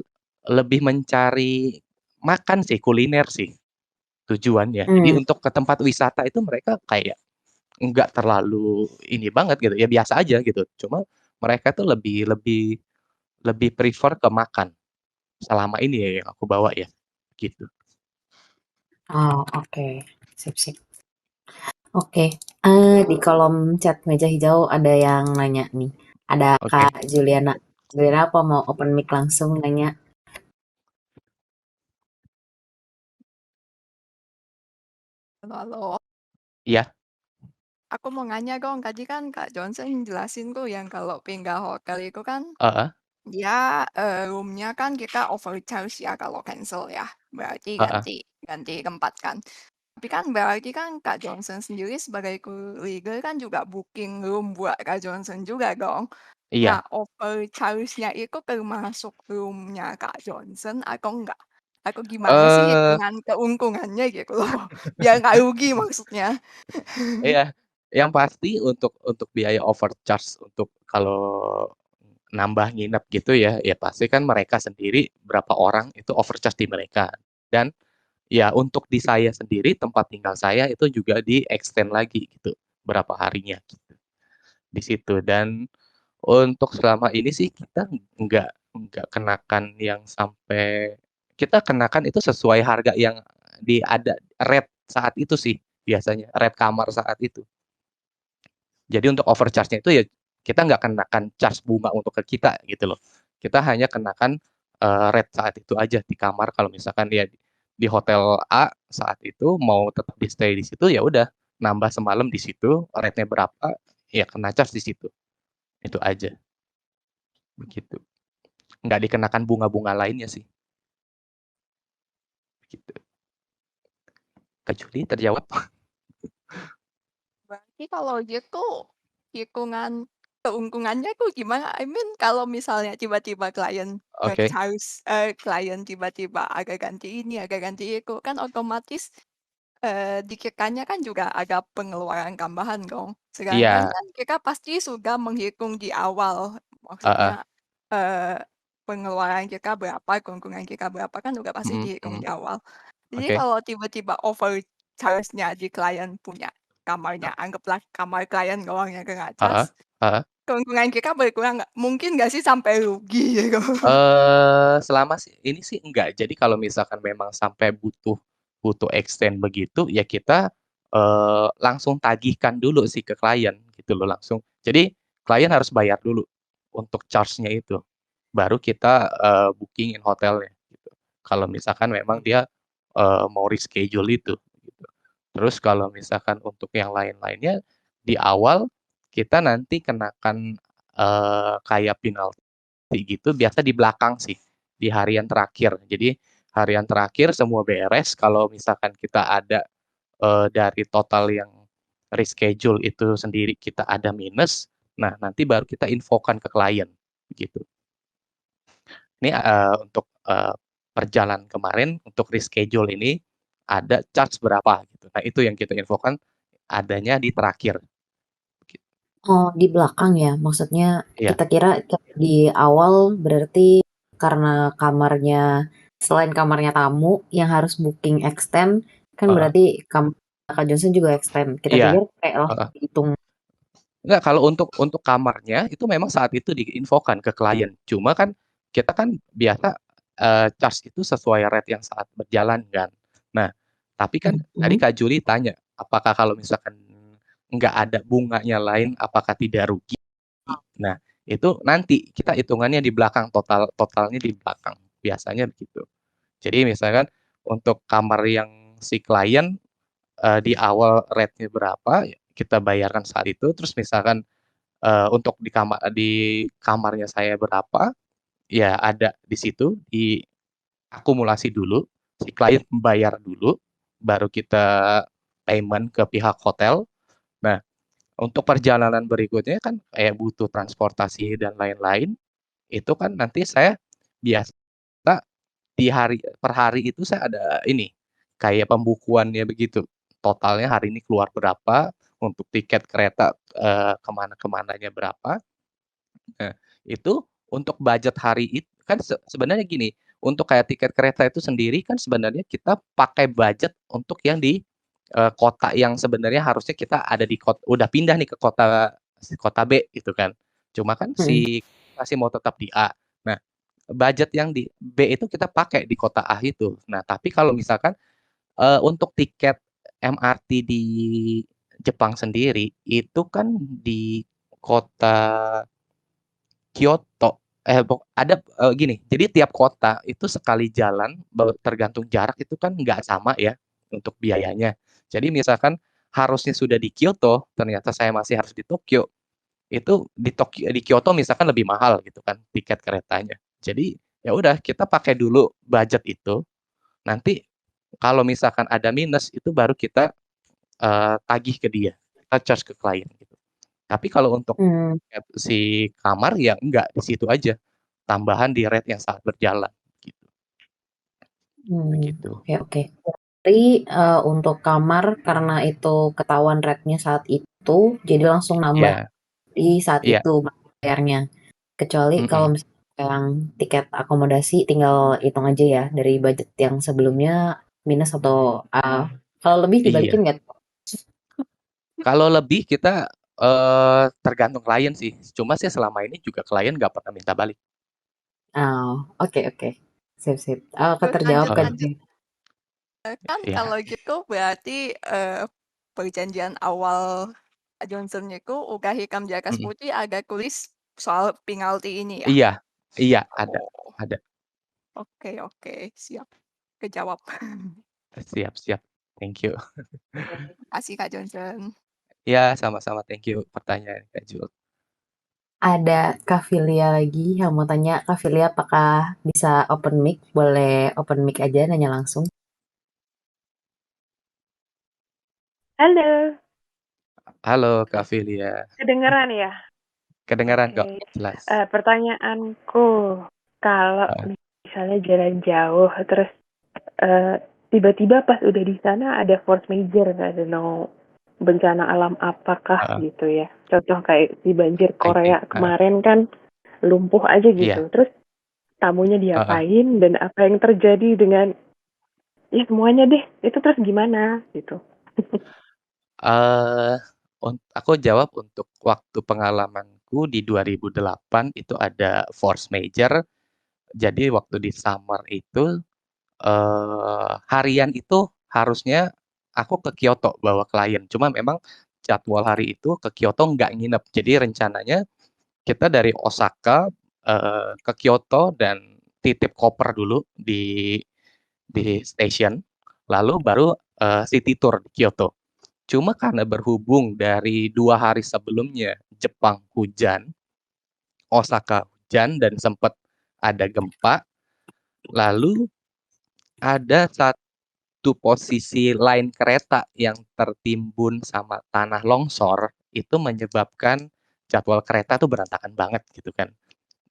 lebih mencari makan sih, kuliner sih tujuannya. Jadi Hmm. untuk ke tempat wisata itu mereka kayak nggak terlalu ini banget gitu, ya biasa aja gitu. Cuma mereka tuh lebih lebih lebih prefer ke makan selama ini ya yang aku bawa ya, gitu. Oh, oke. Sip, sip. Oke. Di kolom chat meja hijau ada yang nanya nih. Ada Oke. Kak Juliana. Juliana apa mau open mic langsung nanya? Halo, halo. Iya, Aku mau nanya dong, tadi kan Kak Johnson jelasin tuh yang kalau pindah hotel itu kan heeh, Ya, room-nya kan kita overcharge ya kalau cancel ya, berarti Heeh. ganti tempat kan. Tapi kan berarti kan Kak Johnson sendiri sebagai leader kan juga booking room buat Kak Johnson juga dong. Nah, Iya, overcharge-nya itu termasuk room-nya Kak Johnson atau enggak? Atau gimana sih eee, hitungan keuntungannya gitu loh, biar nggak rugi maksudnya. iya, yang pasti untuk biaya overcharge untuk kalau nambah nginep gitu ya, ya pasti kan mereka sendiri berapa orang itu overcharge di mereka. Dan ya untuk di saya sendiri, tempat tinggal saya itu juga di-extend lagi gitu, berapa harinya gitu, di situ. Dan untuk selama ini sih kita nggak kenakan yang sampai kita kenakan itu sesuai harga yang ada rate saat itu sih biasanya, rate kamar saat itu. Jadi untuk overcharge-nya itu ya kita nggak kenakan charge bunga untuk ke kita gitu loh. Kita hanya kenakan rate saat itu aja di kamar kalau misalkan ya di hotel A saat itu mau tetap di stay di situ ya udah nambah semalam di situ, rate-nya berapa ya kena charge di situ. Itu aja begitu. Nggak dikenakan bunga-bunga lainnya sih. Gitu. Kak Juli terjawab? Berarti kalau gitu, hitungan keuntungannya tuh gimana? I mean kalau misalnya tiba-tiba Oke. klien tiba-tiba agak ganti ini, agak ganti itu, kan otomatis, di kitanya kan juga ada pengeluaran tambahan dong. Sedangkan Iya, kan kita pasti sudah menghitung di awal, heeh. maksudnya, eee, pengeluaran kita berapa, keuntungan kita berapa, kan udah pasti Mhm dihitung mhm. di awal. Jadi Oke. kalau tiba-tiba overcharge-nya di klien punya kamarnya, anggaplah kamar klien doang yang kena Heeh charge, heeh. keuntungan kita berkurang nggak? Mungkin nggak sih sampai rugi gitu? Selama sih ini sih enggak. Jadi kalau misalkan memang sampai butuh butuh extend begitu, ya kita, langsung tagihkan dulu sih ke klien, gitu loh, langsung. Jadi klien harus bayar dulu untuk charge-nya itu, baru kita, booking-in hotelnya, gitu. Kalau misalkan memang dia, mau reschedule itu, gitu. Terus kalau misalkan untuk yang lain-lainnya, di awal kita nanti kenakan, kayak penalti gitu biasa di belakang sih, di harian terakhir. Jadi harian terakhir semua beres, kalau misalkan kita ada, dari total yang reschedule itu sendiri kita ada minus, nah nanti baru kita infokan ke klien, gitu. Ini, untuk, perjalanan kemarin untuk reschedule ini ada charge berapa gitu. Nah itu yang kita infokan adanya di terakhir, gitu. Oh, di belakang ya? Maksudnya Iya, kita kira di awal berarti karena kamarnya selain kamarnya tamu yang harus booking extend, kan heeh, berarti kamar Kak Johnson juga extend. Kita iya, pikir kayak langsung heeh. dihitung. Enggak, kalau untuk kamarnya itu memang saat itu diinfokan ke klien. Cuma kan kita kan biasa, charge itu sesuai rate yang saat berjalan kan. Nah, tapi kan tadi Mhm. Kak Juli tanya, apakah kalau misalkan nggak ada bunganya lain, apakah tidak rugi? Nah, itu nanti kita hitungannya di belakang, totalnya di belakang, biasanya begitu. Jadi misalkan untuk kamar yang si klien, di awal rate-nya berapa, kita bayarkan saat itu, terus misalkan untuk di kamarnya saya berapa, ya ada di situ, diakumulasi dulu, si klien bayar dulu, baru kita payment ke pihak hotel. Nah, untuk perjalanan berikutnya kan kayak butuh transportasi dan lain-lain, itu kan nanti saya biasa di hari per hari itu saya ada ini, kayak pembukuannya begitu. Totalnya hari ini keluar berapa, untuk tiket kereta, kemananya berapa. Nah, itu untuk budget hari itu kan sebenarnya gini, untuk kayak tiket kereta itu sendiri kan sebenarnya kita pakai budget untuk yang di, kota yang sebenarnya harusnya kita ada di udah pindah nih ke kota B gitu kan. Cuma kan Mhm. si masih mau tetap di A. Nah, budget yang di B itu kita pakai di kota A itu. Nah, tapi kalau misalkan, untuk tiket MRT di Jepang sendiri, itu kan di kota Kyoto, ada, gini, jadi tiap kota itu sekali jalan tergantung jarak itu kan nggak sama ya untuk biayanya. Jadi misalkan harusnya sudah di Kyoto, ternyata saya masih harus di Tokyo, itu di Kyoto misalkan lebih mahal gitu kan tiket keretanya. Jadi ya udah kita pakai dulu budget itu, nanti kalau misalkan ada minus itu baru kita tagih ke dia, kita charge ke klien gitu. Tapi kalau untuk Hmm, si kamar ya enggak, di situ aja, tambahan di rate yang saat berjalan gitu, begitu. oke oke. Jadi untuk kamar karena itu ketahuan rate-nya saat itu, jadi langsung nambah Iya, di saat iya, itu bayarnya. Kecuali kalau mhm, misalnya yang tiket akomodasi tinggal hitung aja ya dari budget yang sebelumnya minus atau kalau lebih dibalikin iya. nggak? Kalau lebih kita tergantung klien sih. Cuma sih selama ini juga klien nggak pernah minta balik. Oh, oke oke. Sip sip. Oh, Terus terjawab lanjut kan? Eh, lanjut. Kan ya, kalau gitu berarti perjanjian awal Johnson itu udah hitam di atas mhm. putih ada tulis soal penalti ini ya? Iya, iya ada, Oh, ada. oke oke, siap. Kejawab. Siap, siap. Thank you. Makasih Kak Johnson. Ya, sama-sama. Thank you pertanyaan Kak Jul. Ada Kak Filia lagi yang mau tanya. Kak Filia apakah bisa open mic? Boleh open mic aja nanya langsung. Halo, Halo Kak Filia. kedengeran ya? Kedengaran kok, Oke. jelas. Pertanyaanku, kalau Heeh, misalnya jalan jauh, terus eh, tiba-tiba pas udah di sana ada force major, nggak ada bencana alam apakah heeh. gitu ya? Contoh kayak si banjir I see. Korea Heeh, kemarin kan lumpuh aja iya. gitu. Terus tamunya Heeh. diapain dan apa yang terjadi dengan ya semuanya deh, itu terus gimana gitu? Eh, aku jawab untuk waktu pengalamanku di 2008 itu ada force major. Jadi waktu di summer itu harian itu harusnya aku ke Kyoto bawa klien. Cuma memang jadwal hari itu ke Kyoto nggak nginep. Jadi rencananya kita dari Osaka ke Kyoto dan titip koper dulu di station, lalu baru city tour di Kyoto. Cuma karena berhubung dari 2 hari sebelumnya Jepang hujan, Osaka hujan dan sempat ada gempa, lalu ada satu posisi line kereta yang tertimbun sama tanah longsor, itu menyebabkan jadwal kereta tuh berantakan banget gitu kan.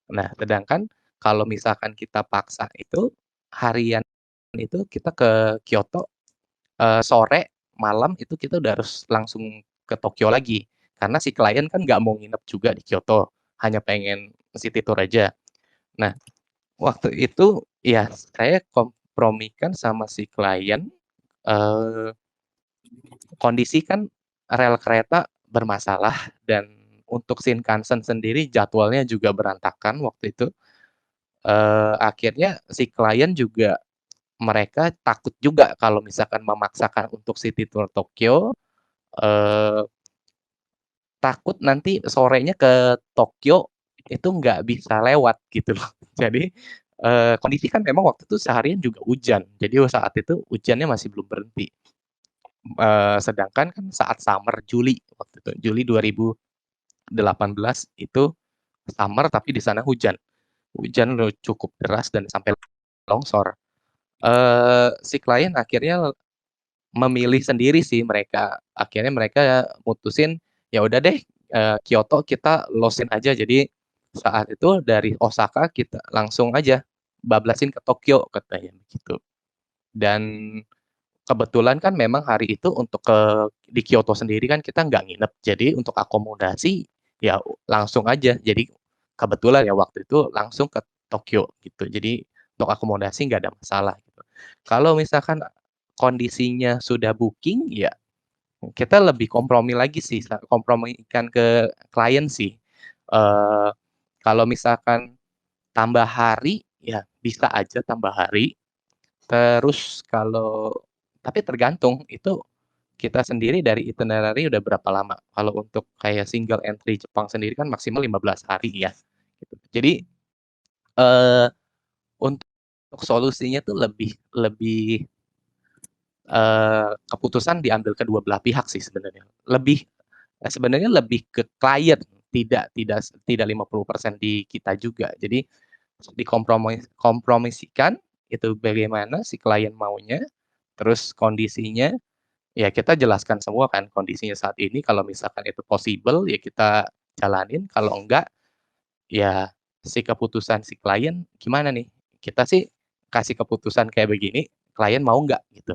Nah, sedangkan kalau misalkan kita paksa itu harian itu kita ke Kyoto sore, malam itu kita udah harus langsung ke Tokyo lagi. Karena si klien kan nggak mau nginep juga di Kyoto, hanya pengen city tour aja. Nah, waktu itu ya saya kompromikan sama si klien, eh, kondisi kan rel kereta bermasalah dan untuk Shinkansen sendiri jadwalnya juga berantakan waktu itu. Akhirnya si klien juga mereka takut juga kalau misalkan memaksakan untuk city tour Tokyo, eh, takut nanti sorenya ke Tokyo itu nggak bisa lewat gitu loh. Jadi kondisi kan memang waktu itu seharian juga hujan. Jadi saat itu hujannya masih belum berhenti. Sedangkan kan saat summer Juli waktu itu Juli 2018 itu summer tapi di sana hujan. Hujan cukup deras dan sampai longsor. Si klien akhirnya memilih sendiri sih mereka. Akhirnya mereka mutusin ya udah deh Kyoto kita losin aja. Jadi saat itu dari Osaka kita langsung aja bablasin ke Tokyo katanya begitu. Dan kebetulan kan memang hari itu untuk di Kyoto sendiri kan kita nggak nginep. Jadi untuk akomodasi ya langsung aja. Jadi kebetulan ya waktu itu langsung ke Tokyo gitu. Jadi untuk akomodasi nggak ada masalah gitu. Kalau misalkan kondisinya sudah booking ya kita lebih kompromi lagi sih, kompromikan ke klien sih. Eh kalau misalkan tambah hari ya bisa aja tambah hari. Terus kalau tapi tergantung itu kita sendiri dari itinerary udah berapa lama. Kalau untuk kayak single entry Jepang sendiri kan maksimal 15 hari ya. Gitu. Jadi eh untuk solusinya tuh lebih lebih keputusan diambil kedua belah pihak sih sebenarnya. Sebenarnya lebih ke klien. tidak 50% di kita juga. Jadi dikompromisikan itu bagaimana si klien maunya, terus kondisinya, ya kita jelaskan semua kan kondisinya saat ini, kalau misalkan itu possible ya kita jalanin, kalau enggak ya si keputusan si klien gimana nih? Kita sih kasih keputusan kayak begini, klien mau nggak gitu.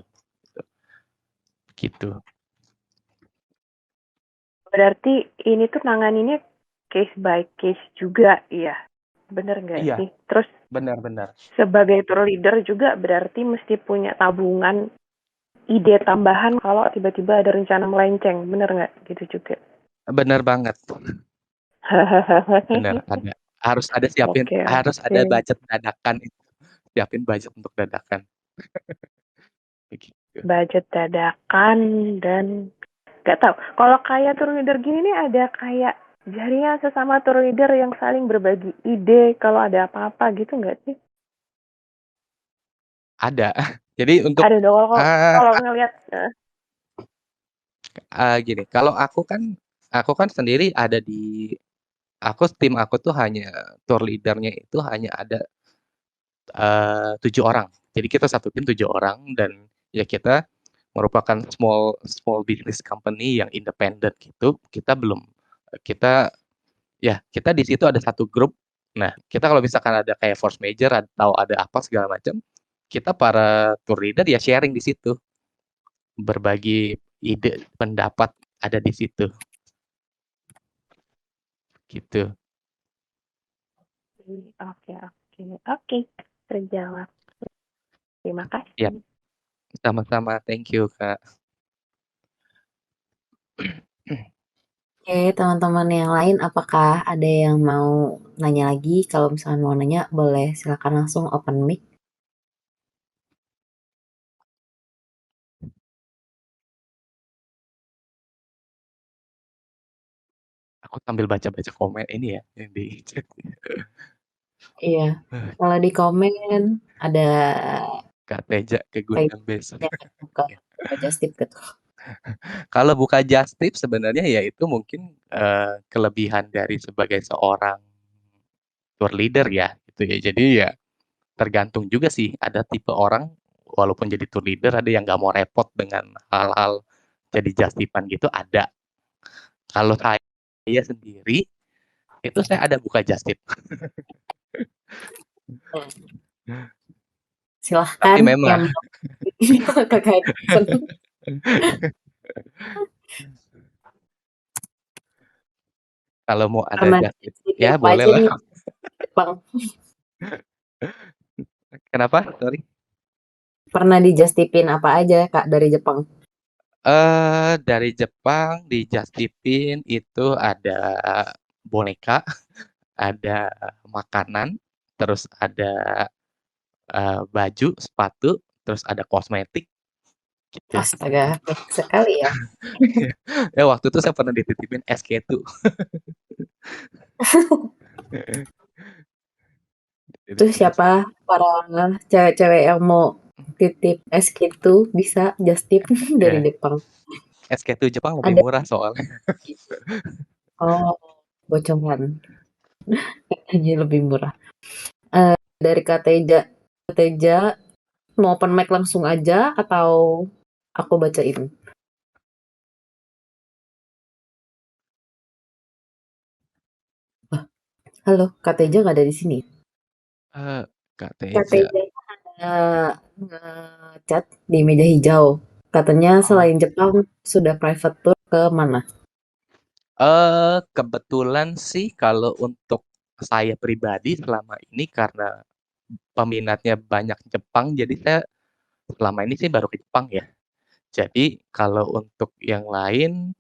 Gitu. Berarti ini tuh nanganinnya case by case juga, ya? Bener nggak Iya, sih? Terus benar-benar. sebagai tour leader juga berarti mesti punya tabungan ide tambahan kalau tiba-tiba ada rencana melenceng. Bener nggak? Gitu juga. Benar banget. Benar, ada. Harus ada Oke, harus oke. ada budget dadakan itu. Siapin budget untuk dadakan. Begitu. Budget dadakan dan nggak tahu. Kalau kayak tour leader gini nih ada kayak jaringan sesama tour leader yang saling berbagi ide kalau ada apa-apa gitu nggak sih? Ada. Jadi untuk Ada dong uh, kalau ngelihat gini, kalau aku kan sendiri ada tim aku tuh hanya tour leadernya itu hanya ada 7 orang. Jadi kita satu tim 7 orang dan ya kita merupakan small business company yang independen gitu. Kita di situ ada satu grup. Nah, kita kalau misalkan ada kayak force major atau ada apa segala macam, kita para tour leader ya sharing di situ. Berbagi ide, pendapat ada di situ. Gitu. Oke, terjawab. Terima Ya, kasih. sama-sama. Thank you, Kak. Oke, teman-teman yang lain, apakah ada yang mau nanya lagi? Kalau misalnya mau nanya, boleh silakan langsung open mic. Aku sambil baca-baca komen ini ya yang di chat. Iya, kalau di komen ada Kak Teja ke Gundam Base. yang buka just tip gitu. Kalau buka just tip sebenarnya ya itu mungkin kelebihan dari sebagai seorang tour leader ya gitu ya. Jadi ya tergantung juga sih, ada tipe orang walaupun jadi tour leader ada yang nggak mau repot dengan hal-hal jadi just tipan gitu, ada. Kalau saya sendiri itu saya ada buka just tip. Silahkan Tapi memang yang kakak Edison. kalau mau ada Pernah just tip dititipin ya apa boleh aja lah. nih Jepang? Kenapa? Sorry. Pernah di just tipin apa aja Kak dari Jepang? Dari Jepang di just tipin itu ada boneka, ada makanan, terus ada baju, sepatu, terus ada kosmetik gitu. Astaga, banyak sekali ya. Ya waktu itu saya pernah dititipin SK2. Itu siapa para cewek-cewek yang mau titip SK itu bisa just tip dari Jepang. SK2 Jepang lebih Ada murah soalnya. bocoran. Ini lebih murah. Dari Kak Teja mau open mic langsung aja atau aku bacain? Halo, Kak Teja nggak ada di sini. Kak Kak Teja. Teja chat di meja hijau. Katanya selain Jepang sudah private tour ke mana? Kebetulan sih kalau untuk saya pribadi selama ini karena peminatnya banyak Jepang, jadi saya selama ini sih baru ke Jepang ya. Jadi kalau untuk yang lain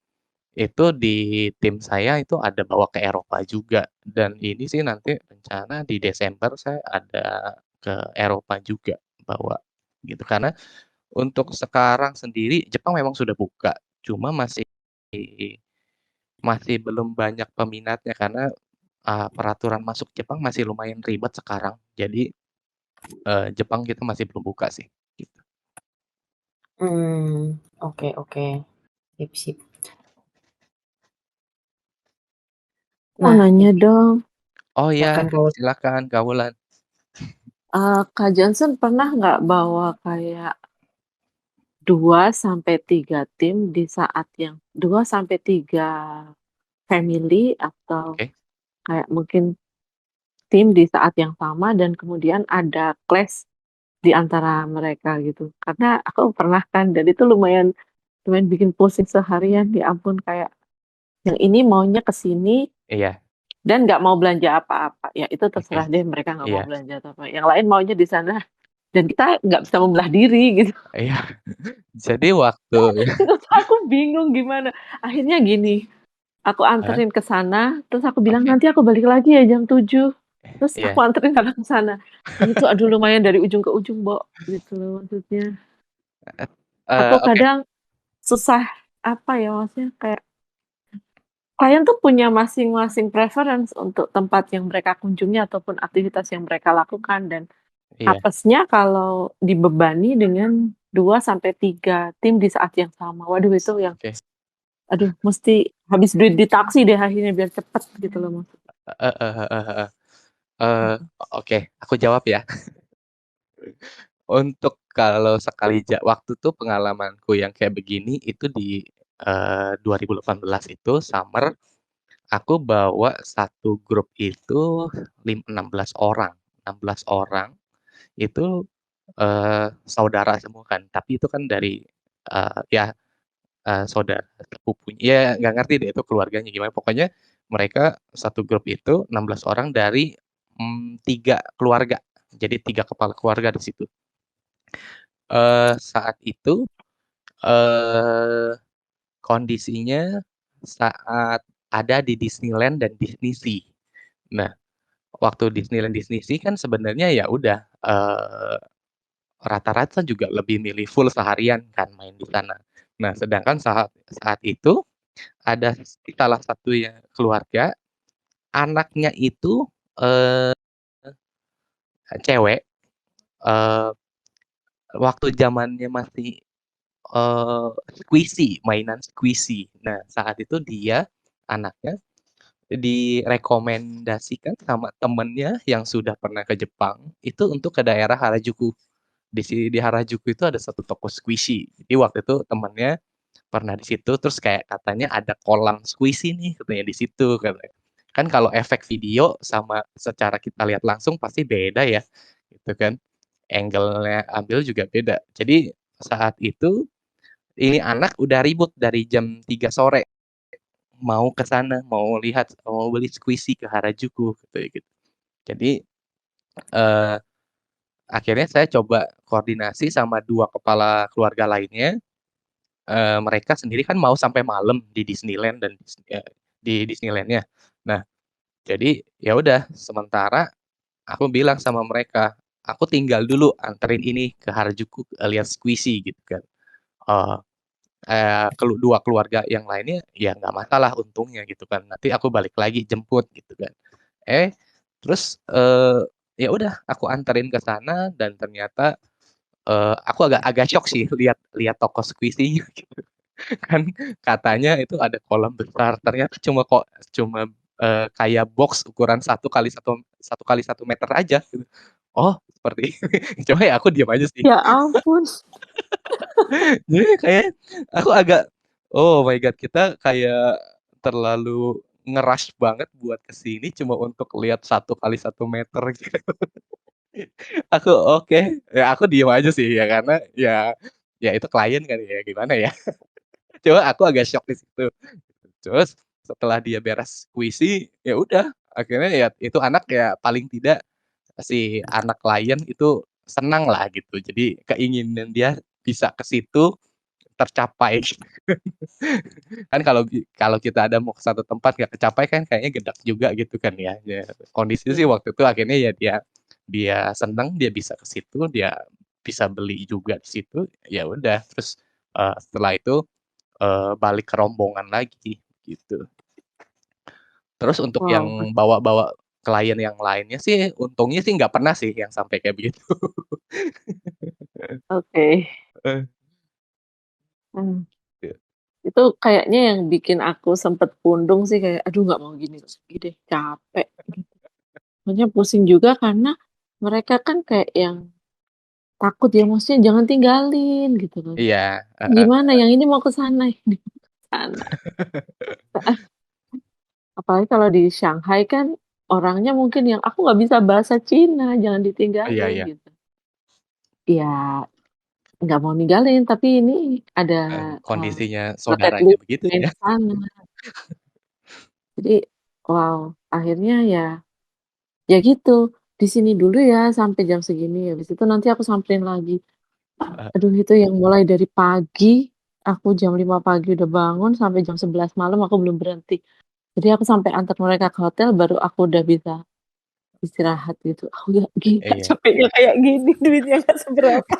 itu di tim saya itu ada bawa ke Eropa juga. Dan ini sih nanti rencana di Desember saya ada ke Eropa juga bawa gitu. Karena untuk sekarang sendiri Jepang memang sudah buka, cuma masih belum banyak peminatnya karena peraturan masuk Jepang masih lumayan ribet sekarang. Jadi Jepang kita masih belum buka sih. Gitu. Oke. Sip. Mau Nah, nanya dong, Oh ya, silakan Kak. silakan Kak Wulan. Kak Johnson pernah nggak bawa kayak 2 sampai 3 tim di saat yang 2 sampai 3 family atau Oke. kayak mungkin tim di saat yang sama dan kemudian ada clash di antara mereka gitu? Karena aku pernah kan dan itu lumayan lumayan bikin pusing seharian, ya ampun kayak yang ini maunya ke sini Iya, dan nggak mau belanja apa-apa, ya itu oke. terserah deh mereka nggak mau Iya, belanja atau apa, yang lain maunya di sana dan kita nggak bisa membelah diri gitu. iya. Jadi waktu Terus aku bingung gimana, akhirnya gini, aku Hah? anterin ke sana, terus aku bilang, Oke. "Nanti aku balik lagi ya jam 7." Terus aku Iya. anterin ke sana, dan itu aduh lumayan dari ujung ke ujung, Mbok, gitu loh maksudnya. Aku Oke. kadang susah, apa ya, maksudnya kayak klien tuh punya masing-masing preference untuk tempat yang mereka kunjungi ataupun aktivitas yang mereka lakukan dan Iya. apesnya kalau dibebani dengan 2 sampai 3 tim di saat yang sama. Waduh itu yang Oke. aduh mesti habis duit di taksi deh akhirnya biar cepet gitu loh, Mas. Heeh, heeh, heeh. Oke, aku jawab ya. Untuk kalau sekali waktu tuh pengalamanku yang kayak begini itu di 2018 itu summer, aku bawa satu grup itu 16 orang. 16 orang itu saudara semua kan, tapi itu kan dari ya saudara sepupunya, ya nggak ngerti deh itu keluarganya gimana. Pokoknya mereka satu grup itu 16 orang dari 3 keluarga. Jadi 3 kepala keluarga di situ. Saat itu eh kondisinya saat ada di Disneyland dan Disney Sea. Nah, waktu Disneyland Disney Sea kan sebenarnya ya udah rata-rata juga lebih milih full seharian kan main di sana. Nah, sedangkan saat saat itu ada salah satu ya keluarga, anaknya itu cewek, eee, waktu zamannya masih Squishy, mainan Squishy. Nah, saat itu dia, anaknya, direkomendasikan sama temennya yang sudah pernah ke Jepang, itu untuk ke daerah Harajuku. Di Harajuku itu ada satu toko Squishy. Jadi waktu itu temennya pernah di situ, terus kayak katanya ada kolam Squishy nih, katanya di situ, katanya. Kan kalau efek video sama secara kita lihat langsung pasti beda ya, gitu kan. Angle-nya ambil juga beda. Jadi saat itu ini anak udah ribut dari jam 3 sore mau ke sana, mau lihat, mau beli Squishy ke Harajuku gitu. Jadi eh, akhirnya saya coba koordinasi sama 2 kepala keluarga lainnya. Mereka sendiri kan mau sampai malam di Disneyland dan di Disneylandnya. Nah, jadi ya udah sementara aku bilang sama mereka, aku tinggal dulu anterin ini ke Harajuku lihat Squishy gitu kan. Eh, 2 keluarga yang lainnya ya nggak masalah untungnya gitu kan. Nanti aku balik lagi jemput gitu kan. Eh, terus ya udah aku anterin ke sana dan ternyata aku agak agak shock sih lihat lihat toko squishy gitu. Kan katanya itu ada kolam besar, ternyata cuma kayak box ukuran 1 kali 1 meter aja gitu. Oh, seperti cuma ya aku diam aja sih. Ya ampun. Jadi kayak aku agak, oh my god, kita kayak terlalu ngerush banget buat kesini cuma untuk lihat 1 kali 1 meter gitu. Aku oke, ya aku diem aja sih ya karena ya itu klien kan ya gimana ya. Cuma aku agak shock di situ. Terus setelah dia beres puisi, ya udah akhirnya ya itu anak ya paling tidak si anak klien itu senang lah gitu. Jadi keinginan dia bisa ke situ tercapai. Kan kalau kita ada mau ke satu tempat nggak kecapai kan kayaknya gedak juga gitu kan ya. Ya, kondisi sih Iya. waktu itu akhirnya ya dia dia senang dia bisa ke situ, dia bisa beli juga di situ. Ya udah, terus setelah itu balik ke rombongan lagi gitu. Terus untuk yang Wow, bawa-bawa klien yang lainnya sih untungnya sih nggak pernah sih yang sampai kayak begitu. oke. Eh, Mmm, gitu. Itu kayaknya yang bikin aku sempet pundung sih, kayak, "Aduh nggak mau gini lagi deh, capek," gitu. Maksudnya pusing juga karena mereka kan kayak yang takut ya, maksudnya jangan tinggalin gitu kan. Iya, heeh. Gimana yang ini mau ke sana, yang ini mau ke sana. Heeh, apalagi kalau di Shanghai kan orangnya mungkin yang, "Aku nggak bisa bahasa Cina, jangan Iya ditinggalin," iya, gitu. Ya nggak mau ninggalin, tapi ini ada, eee, kondisinya bucket saudaranya list begitu pengen ya. ke sana. Jadi, wow, akhirnya ya gitu, di sini dulu ya sampai jam segini, habis itu nanti aku samperin lagi. Heeh. Aduh itu yang mulai dari pagi, aku jam 5 pagi udah bangun sampai jam 11 malam aku belum berhenti. Jadi aku sampai antar mereka ke hotel baru aku udah bisa istirahat gitu. Aku ya gila Iya. capeknya kayak gini, duitnya nggak seberapa,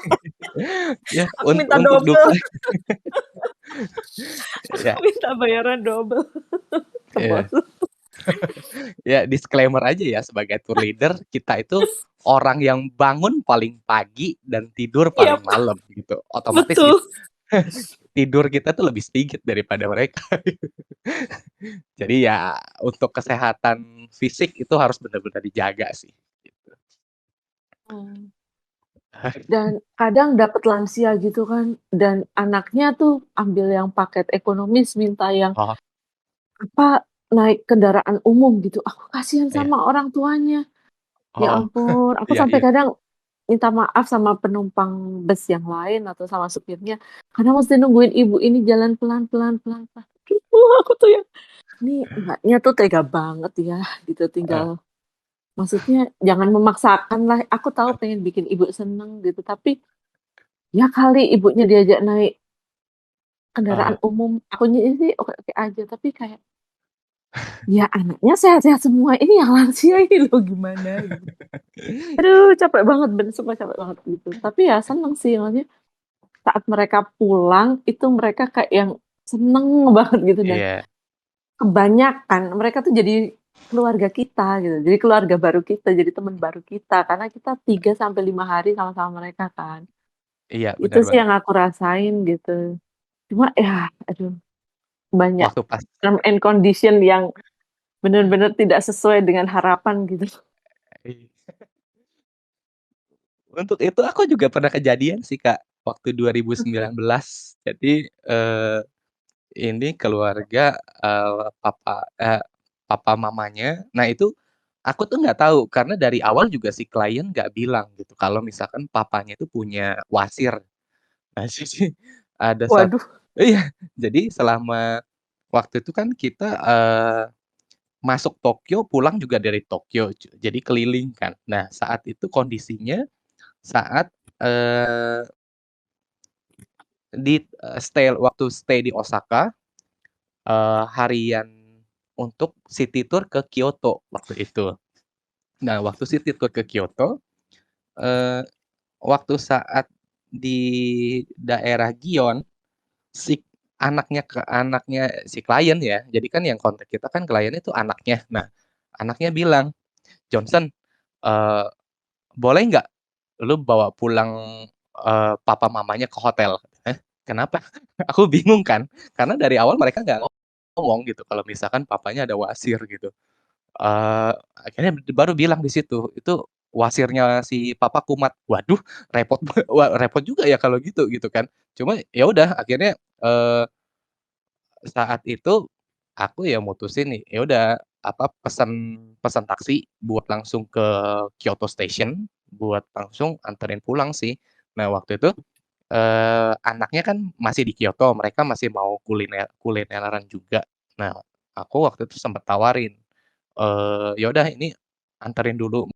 Ya, aku minta untuk double, aku ya minta bayaran double ke iya. bos. Ya, disclaimer aja ya, sebagai tour leader, kita itu orang yang bangun paling pagi dan tidur Iya, paling malam gitu. Otomatis betul. tidur kita tuh lebih sedikit daripada mereka. Jadi ya untuk kesehatan fisik itu harus benar-benar dijaga sih. Gitu. Mmm, dan kadang dapet lansia gitu kan, dan anaknya tuh ambil yang paket ekonomis, minta yang Oh, apa, naik kendaraan umum gitu, aku kasihan iya. sama orang tuanya. Ya Oh, ampun, aku iya sampai iya. kadang minta maaf sama penumpang bus yang lain atau sama supirnya, karena mesti nungguin ibu ini jalan pelan pelan pelan pelan. Aduh, aku tuh yang, "Ini Mbaknya tuh tega banget ya," gitu, Heeh, tinggal maksudnya jangan memaksakan lah, aku tahu pengen bikin ibu seneng gitu, tapi ya kali ibunya diajak naik heeh. kendaraan umum, akunya sih oke-oke aja, tapi kayak, ya anaknya sehat-sehat semua, ini yang lansia ini loh gimana gitu. Aduh capek banget, bener sumpah capek banget gitu. Tapi ya seneng sih, maksudnya saat mereka pulang, itu mereka kayak yang seneng banget gitu dan Iya, kebanyakan mereka tuh jadi keluarga kita gitu, jadi keluarga baru kita, jadi teman baru kita, karena kita 3 sampai 5 hari sama-sama mereka kan. iya Itu benar sih banget. yang aku rasain gitu. Cuma ya aduh banyak Waktu pas term and condition yang bener-bener tidak sesuai dengan harapan gitu. untuk itu aku juga pernah kejadian sih, Kak, waktu 2019. Jadi, ini keluarga, papa mamanya. Nah itu, aku tuh nggak tahu karena dari awal juga si klien nggak bilang gitu kalau misalkan papanya itu punya wasir. Nah jadi ada Waduh, iya, jadi selama waktu itu kan kita, masuk Tokyo, pulang juga dari Tokyo, jadi keliling kan. Nah saat itu kondisinya saat, waktu stay di Osaka, harian untuk city tour ke Kyoto waktu itu. Nah, waktu city tour ke Kyoto, eee, waktu saat di daerah Gion, si anaknya si klien ya, jadi kan yang kontak kita kan klien itu anaknya. Nah, anaknya bilang, "Johnson, eee, boleh nggak lu bawa pulang, papa mamanya ke hotel?" "Hah, kenapa?" Aku bingung kan, karena dari awal mereka nggak ngomong gitu kalau misalkan papanya ada wasir gitu. Akhirnya baru bilang di situ, "Itu wasirnya si papa kumat." Waduh, repot repot juga ya kalau gitu, gitu kan. Cuma ya udah akhirnya, saat itu aku ya mutusin nih, ya udah apa, pesen pesen taksi buat langsung ke Kyoto Station, buat langsung anterin pulang sih. Nah waktu itu, anaknya kan masih di Kyoto, mereka masih mau kulineran juga. Nah, aku waktu itu sempet tawarin, "Ya udah ini anterin dulu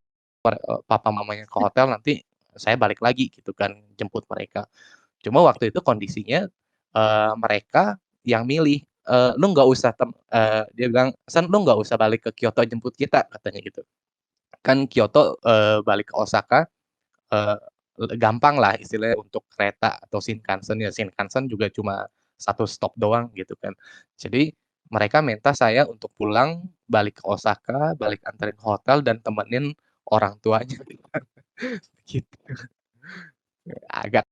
papa mamanya ke hotel, nanti saya balik lagi," gitu kan, jemput mereka. Cuma waktu itu kondisinya, mereka yang milih, "Lu nggak usah dia bilang, "San, lu nggak usah balik ke Kyoto jemput kita," katanya gitu. Kan Kyoto, balik ke Osaka, eee, gampang lah istilahnya untuk kereta atau Shinkansen ya, Shinkansen juga cuma satu stop doang gitu kan. Jadi mereka minta saya untuk pulang, balik ke Osaka, balik anterin ke hotel dan temenin orang tuanya gitu. Agak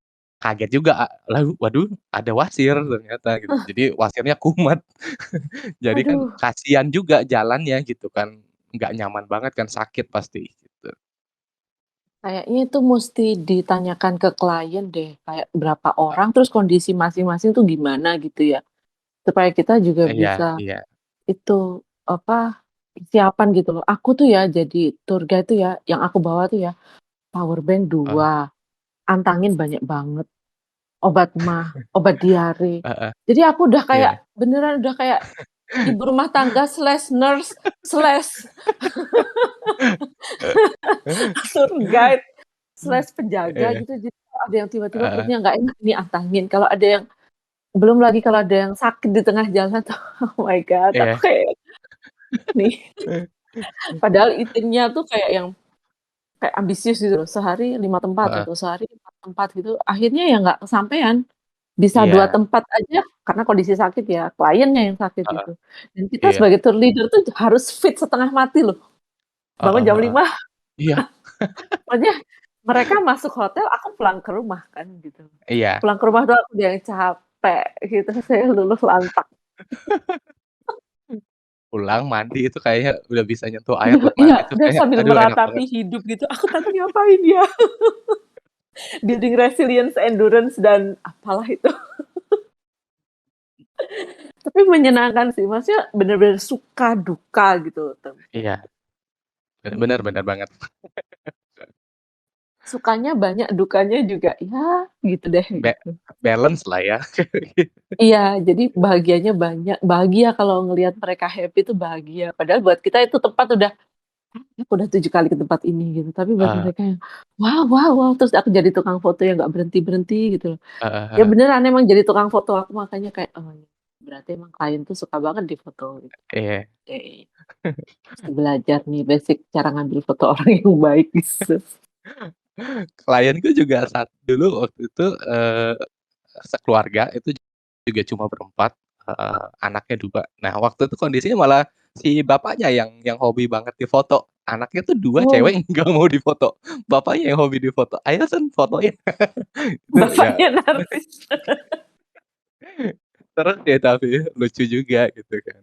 kaget juga, lalu waduh ada wasir ternyata gitu. Jadi wasirnya kumat. Jadi kan Aduh, kasihan juga jalannya gitu kan, nggak nyaman banget kan, sakit pasti gitu. kayaknya itu mesti ditanyakan ke klien deh, kayak berapa orang, terus kondisi masing-masing tuh gimana gitu ya, supaya kita juga Iya bisa iya, itu apa siapan gitu loh. Aku tuh ya jadi tour guide tuh ya, yang aku bawa tuh ya power bank heeh 2, antangin banyak banget, obat mah, obat diare. heeh, Jadi aku udah kayak iya, beneran udah kayak ibu rumah tangga slash nurse slash tour guide slash penjaga iya, gitu. Jadi kalau ada yang tiba-tiba heeh, perutnya nggak enak, ini antangin. Kalau ada yang belum lagi kalau ada yang sakit di tengah jalan tuh, oh my god, aku iya, kayak nih. Padahal itemnya tuh kayak yang kayak ambisius gitu loh, sehari 5 tempat heeh, atau sehari 4 tempat gitu, akhirnya ya nggak kesampean. Bisa 2 iya, tempat aja karena kondisi sakit ya, kliennya yang sakit heeh, itu. Dan kita iya, sebagai tour leader tuh harus fit setengah mati loh, bangun heeh jam heeh, 5, iya pokoknya mereka masuk hotel, aku pulang ke rumah kan gitu. iya, Pulang ke rumah tuh aku udah yang capek gitu, saya luluh lantak. pulang mandi itu kayaknya udah bisa nyentuh air Udah buat iya, mandi tuh udah kayaknya sambil aduh enak meratapi banget. hidup gitu, aku tadi ngapain ya? Building resilience, endurance, dan apalah itu. Tapi menyenangkan sih, maksudnya bener-bener suka duka gitu. Iya, bener Mhm. bener banget. Sukanya banyak, dukanya juga ya gitu deh Ba gitu. balance lah ya. Iya, jadi bahagianya banyak. Bahagia kalau ngelihat mereka happy itu bahagia. Padahal buat kita itu tempat udah, aku udah 7 kali ke tempat ini gitu. Tapi buat Heeh mereka yang wow, wow, wow, terus aku jadi tukang foto yang nggak berhenti berhenti gitu loh. heeh Ya heeh, beneran emang jadi tukang foto aku makanya kayak oh ya, berarti emang klien tuh suka banget di foto gitu. iya. Oke, mesti belajar nih basic cara ngambil foto orang yang baik gitu. Klienku juga dulu waktu itu, sekeluarga itu juga cuma berempat, anaknya 2. Nah, waktu itu kondisinya malah si bapaknya yang hobi banget difoto. Anaknya tuh 2 cewek Oh, nggak mau difoto, bapaknya yang hobi difoto, "Ayo Sen, fotoin." Itu ya bapaknya narsis. terus ya tapi lucu juga gitu kan.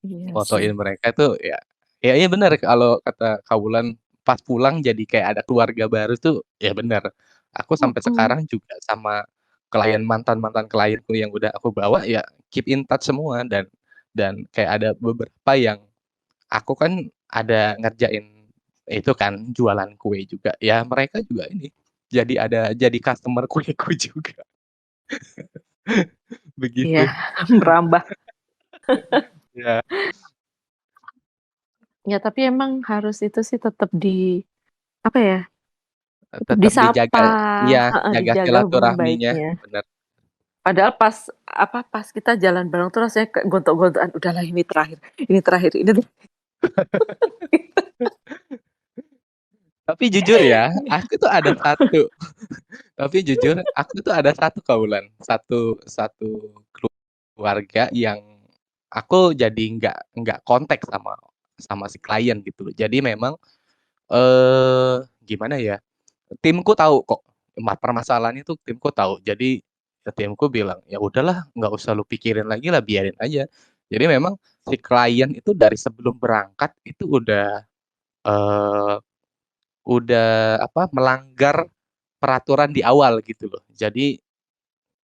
Iya sih. Fotoin mereka tuh ya ya iya bener kalau kata Kak Wulan, pas pulang jadi kayak ada keluarga baru tuh, ya bener. Aku sampai Mhm. sekarang juga sama mantan-mantan klienku yang udah aku bawa ya keep in touch semua dan kayak ada beberapa yang aku kan ada ngerjain itu kan jualan kue juga, ya mereka juga ini jadi customer kueku juga, Iya, begitu. merambah. Ya, Ya tapi emang harus itu sih tetap apa ya, tetap tetap disapa, dijaga iya, heeh, jaga dijaga hubungan silaturahminya, baiknya. bener. Padahal pas kita jalan bareng tuh rasanya kayak gontok-gontokan, "Udahlah ini terakhir, ini tuh." Tapi jujur ya, aku tuh ada satu tapi jujur aku tuh ada satu Kak Wulan, satu satu keluarga yang aku jadi nggak kontak sama sama si klien gitu loh. Jadi memang, gimana ya, timku tahu kok, permasalahannya tuh timku tahu. Jadi, timku bilang, "Ya udahlah, nggak usah lu pikirin lagi lah, biarin aja." Jadi memang si klien itu dari sebelum berangkat itu eee, udah apa, melanggar peraturan di awal gitu loh. Jadi,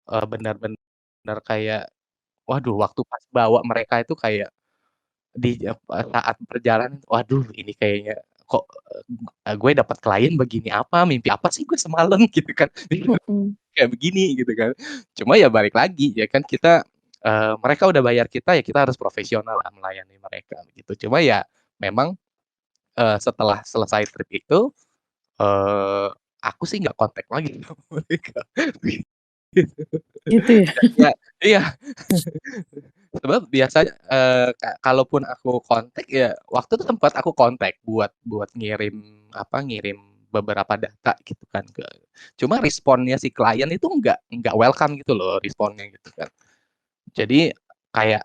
benar-benar kayak, waduh waktu pas bawa mereka itu kayak saat perjalanan, waduh ini kayaknya kok, gue dapat klien begini apa, mimpi apa sih gue semalam gitu kan, Mhm. kayak begini gitu kan. Cuma ya balik lagi ya kan kita, mereka udah bayar kita ya kita harus profesional lah melayani mereka gitu. Cuma ya memang, setelah selesai trip itu, eee, aku sih nggak kontak lagi sama mereka. Gitu ya? Ya iya. Sebab biasanya, kalaupun aku kontak ya waktu itu sempat aku kontak buat buat ngirim apa, ngirim beberapa data gitu kan cuma responnya si klien itu nggak welcome gitu loh responnya gitu kan. Jadi kayak,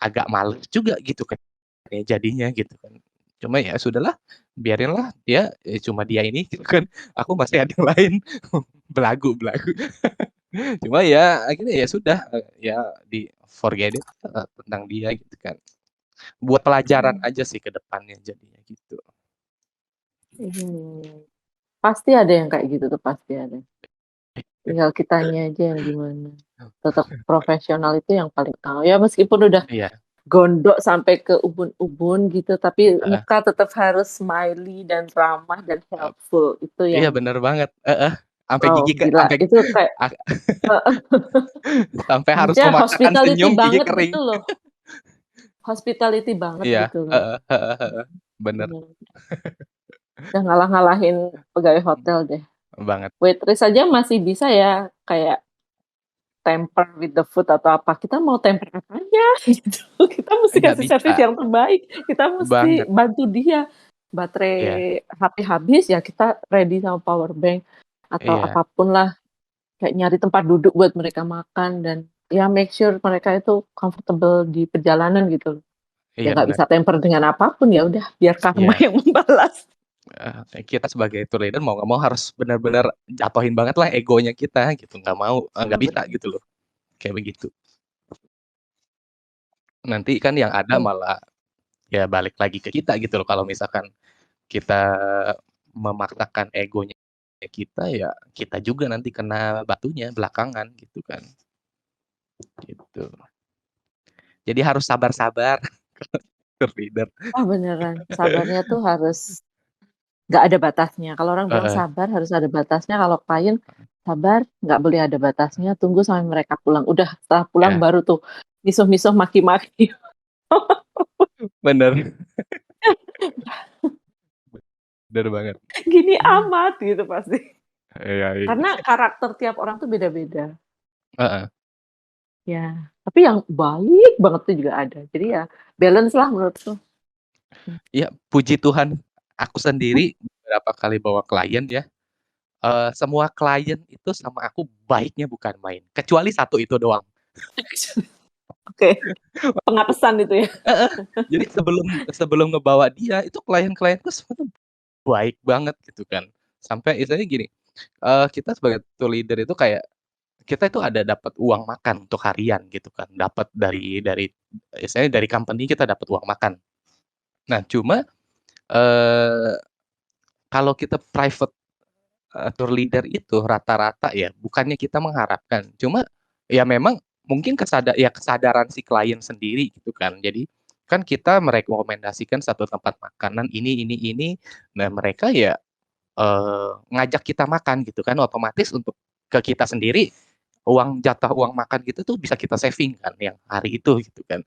agak males juga gitu kan ya jadinya gitu kan. Cuma ya sudahlah, biarinlah dia, cuma dia ini gitu kan, aku masih ada yang lain, belagu. Cuma ya akhirnya ya sudah, ya forget it, tentang dia gitu kan. Buat pelajaran aja sih ke depannya jadinya gitu. Pasti ada yang kayak gitu tuh, pasti ada. Tinggal kitanya aja yang gimana. Tetap profesional itu yang paling utama. Ya meskipun udah Iya, gondok sampai ke ubun-ubun gitu, tapi heeh. muka tetap harus smiley dan ramah dan helpful. Itu Iya yang bener banget, sampai wow, gigi gila. sampai Itu kayak sampai harus maksudnya memaksakan hospitality senyum, gigi banget kering. gitu loh. Hospitality banget Iya, gitu loh. bener Udah ngalah-ngalahin pegawai hotel deh. banget. Waitress aja masih bisa ya kayak temper with the food atau apa. Kita mau temper apanya gitu. Kita mesti Nggak kasih bisa servis yang terbaik. Kita mesti banget. bantu dia. Baterai Iya, HP habis ya kita ready sama power bank atau iya, apapun lah. Kayak nyari tempat duduk buat mereka makan dan ya make sure mereka itu comfortable di perjalanan gitu. Ya iya nggak bener. bisa temper dengan apapun, ya udah biar karma Iya, yang membalas. kita sebagai tour leader mau nggak mau harus benar-benar jatuhin banget lah egonya kita gitu. Nggak mau, nggak bisa gitu loh. Kayak begitu. Nanti kan yang ada malah ya balik lagi ke kita gitu loh. Kalau misalkan kita memaksakan egonya kita, ya kita juga nanti kena batunya belakangan gitu kan. Gitu. Jadi harus sabar-sabar tour leader. Oh beneran, sabarnya tuh harus nggak ada batasnya. Kalau orang bilang Heeh. sabar harus ada batasnya. Kalau klien sabar nggak boleh ada batasnya. Tunggu sampai mereka pulang. Udah setelah pulang Ya, baru tuh misuh-misuh maki-maki. bener. Bener banget. Gini amat gitu pasti. Iya, iya. Karena karakter tiap orang tuh beda-beda. Heeh. Ya, tapi yang baik banget tuh juga ada. Jadi ya balance lah menurutku. Ya, puji Tuhan, aku sendiri beberapa kali bawa klien ya, semua klien itu sama aku baiknya bukan main, kecuali satu itu doang. Oke, pengapesan itu ya. Jadi sebelum ngebawa dia, itu klien-klienku semua tuh baik banget gitu kan. Sampai istilahnya gini, kita sebagai tour leader itu kayak, kita itu ada dapat uang makan untuk harian gitu kan, dapat dari istilahnya dari company kita dapat uang makan. Nah cuma, eee, kalau kita private tour leader itu rata-rata ya bukannya kita mengharapkan, cuma ya memang mungkin kesadaran si klien sendiri gitu kan. Jadi kan kita merekomendasikan satu tempat makanan ini. Nah mereka ya, ngajak kita makan gitu kan, otomatis untuk ke kita sendiri jatah uang makan gitu tuh bisa kita saving kan yang hari itu gitu kan.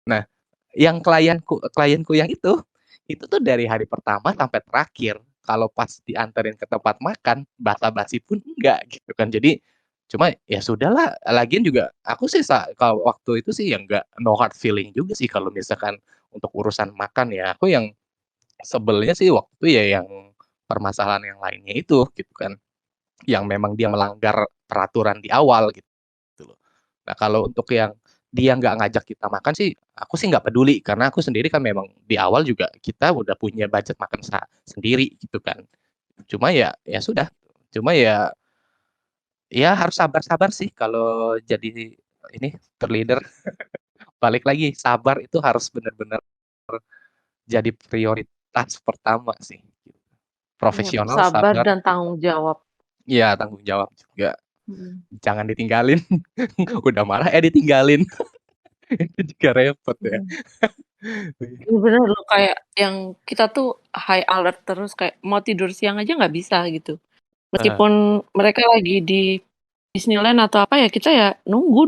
Nah, yang klienku yang itu tuh dari hari pertama sampai terakhir, kalau pas dianterin ke tempat makan, basa-basi pun enggak gitu kan. Jadi, cuma ya sudahlah, lagian juga aku sih kalau waktu itu sih ya enggak, no hard feeling juga sih kalau misalkan untuk urusan makan ya. Aku yang sebelnya sih waktu itu ya yang permasalahan yang lainnya itu gitu kan, yang memang dia melanggar peraturan di awal gitu loh. Nah, kalau untuk yang dia nggak ngajak kita makan sih, aku sih nggak peduli karena aku sendiri kan memang di awal juga kita udah punya budget makan sendiri gitu kan. Cuma ya ya sudah, cuma ya harus sabar-sabar sih kalau jadi ini tour leader. Balik lagi sabar itu harus benar-benar jadi prioritas pertama sih. Profesional, Sabar sabar, dan tanggung jawab. ya tanggung jawab juga. Jangan ditinggalin. Udah marah ditinggalin. Itu juga repot ya. Iya bener loh, kayak yang kita tuh high alert terus kayak mau tidur siang aja nggak bisa gitu. Heeh. Meskipun mereka lagi di Disneyland atau apa ya kita ya nunggu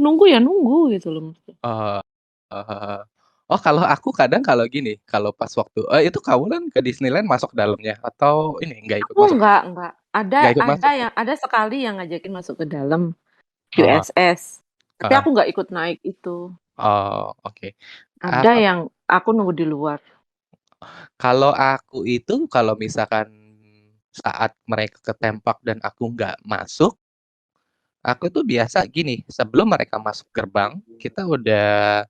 gitu loh. Oh, heeh. Oh, kalau aku kadang kalau gini, kalau pas waktu itu kamu kan ke Disneyland masuk dalamnya atau ini nggak ikut Aku masuk? nggak. Ada Nggak ikut ada masuk ya? yang ada sekali yang ngajakin masuk ke dalam Oh, USS. Tapi heeh. aku nggak ikut naik itu. Oh, oke. Ada Apa yang aku nunggu di luar. kalau aku itu kalau misalkan saat mereka ketempak dan aku nggak masuk, aku tuh biasa gini, sebelum mereka masuk gerbang, kita udah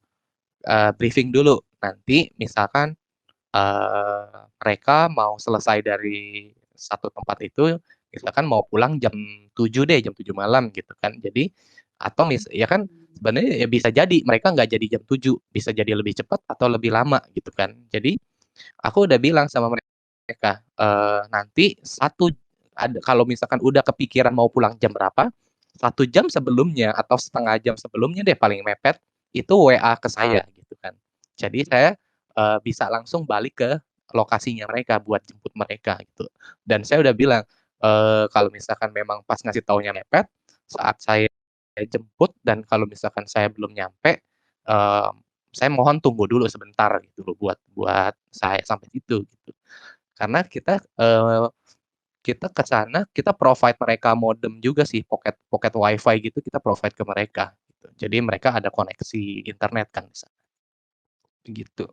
briefing dulu. Nanti misalkan mereka mau selesai dari satu tempat itu, misalkan mau pulang jam 7 deh, jam 7 malam gitu kan. Jadi atau ya kan sebenarnya ya bisa jadi mereka nggak jadi jam 7, bisa jadi lebih cepat atau lebih lama gitu kan. Jadi aku udah bilang sama mereka, nanti kalau misalkan udah kepikiran mau pulang jam berapa, 1 jam sebelumnya atau setengah jam sebelumnya deh paling mepet, itu WA ke saya gitu kan. Jadi saya bisa langsung balik ke lokasinya mereka buat jemput mereka gitu. Dan saya udah bilang, kalau misalkan memang pas ngasih taunya mepet, saat saya jemput dan kalau misalkan saya belum nyampe, eee, saya mohon tunggu dulu sebentar gitu loh buat buat saya sampai situ gitu. Karena kita ke sana, kita provide mereka modem juga sih, pocket pocket WiFi gitu kita provide ke mereka gitu. Jadi mereka ada koneksi internet kan di sana, gitu.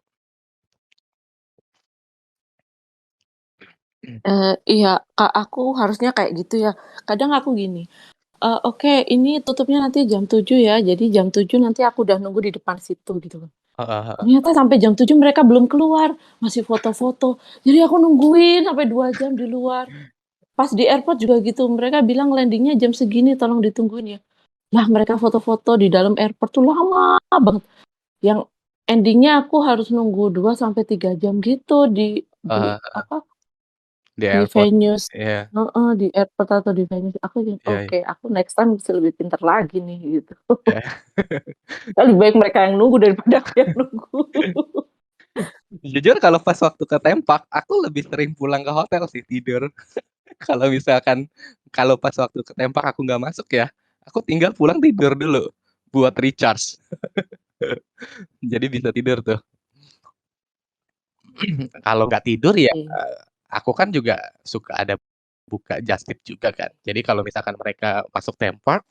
Iya, Kak, aku harusnya kayak gitu ya. Kadang aku gini, "Oke, ini tutupnya nanti jam 7 ya, jadi jam 7 nanti aku udah nunggu di depan situ," gitu kan. Heeh heeh. Ternyata sampai jam 7 mereka belum keluar, masih foto-foto. Jadi aku nungguin sampai 2 jam di luar. Pas di airport juga gitu, mereka bilang landingnya jam segini, tolong ditungguin ya. Lah mereka foto-foto di dalam airport tuh lama banget. Yang endingnya aku harus nunggu 2 sampai 3 jam gitu di Heeh, apa, di di airport. venues Iya, heeh, di airport atau di venues. Aku iya, iya. oke, aku next time bisa lebih pintar lagi nih gitu. Iya. Lebih baik mereka yang nunggu daripada aku yang nunggu. Jujur kalau pas waktu ke Tempak, aku lebih sering pulang ke hotel sih tidur. Kalau misalkan kalau pas waktu ke Tempak aku nggak masuk ya, aku tinggal pulang tidur dulu buat recharge. Jadi bisa tidur tuh. Kalau nggak tidur ya, Iya. aku kan juga suka ada buka just tip juga kan. Jadi kalau misalkan mereka masuk theme park,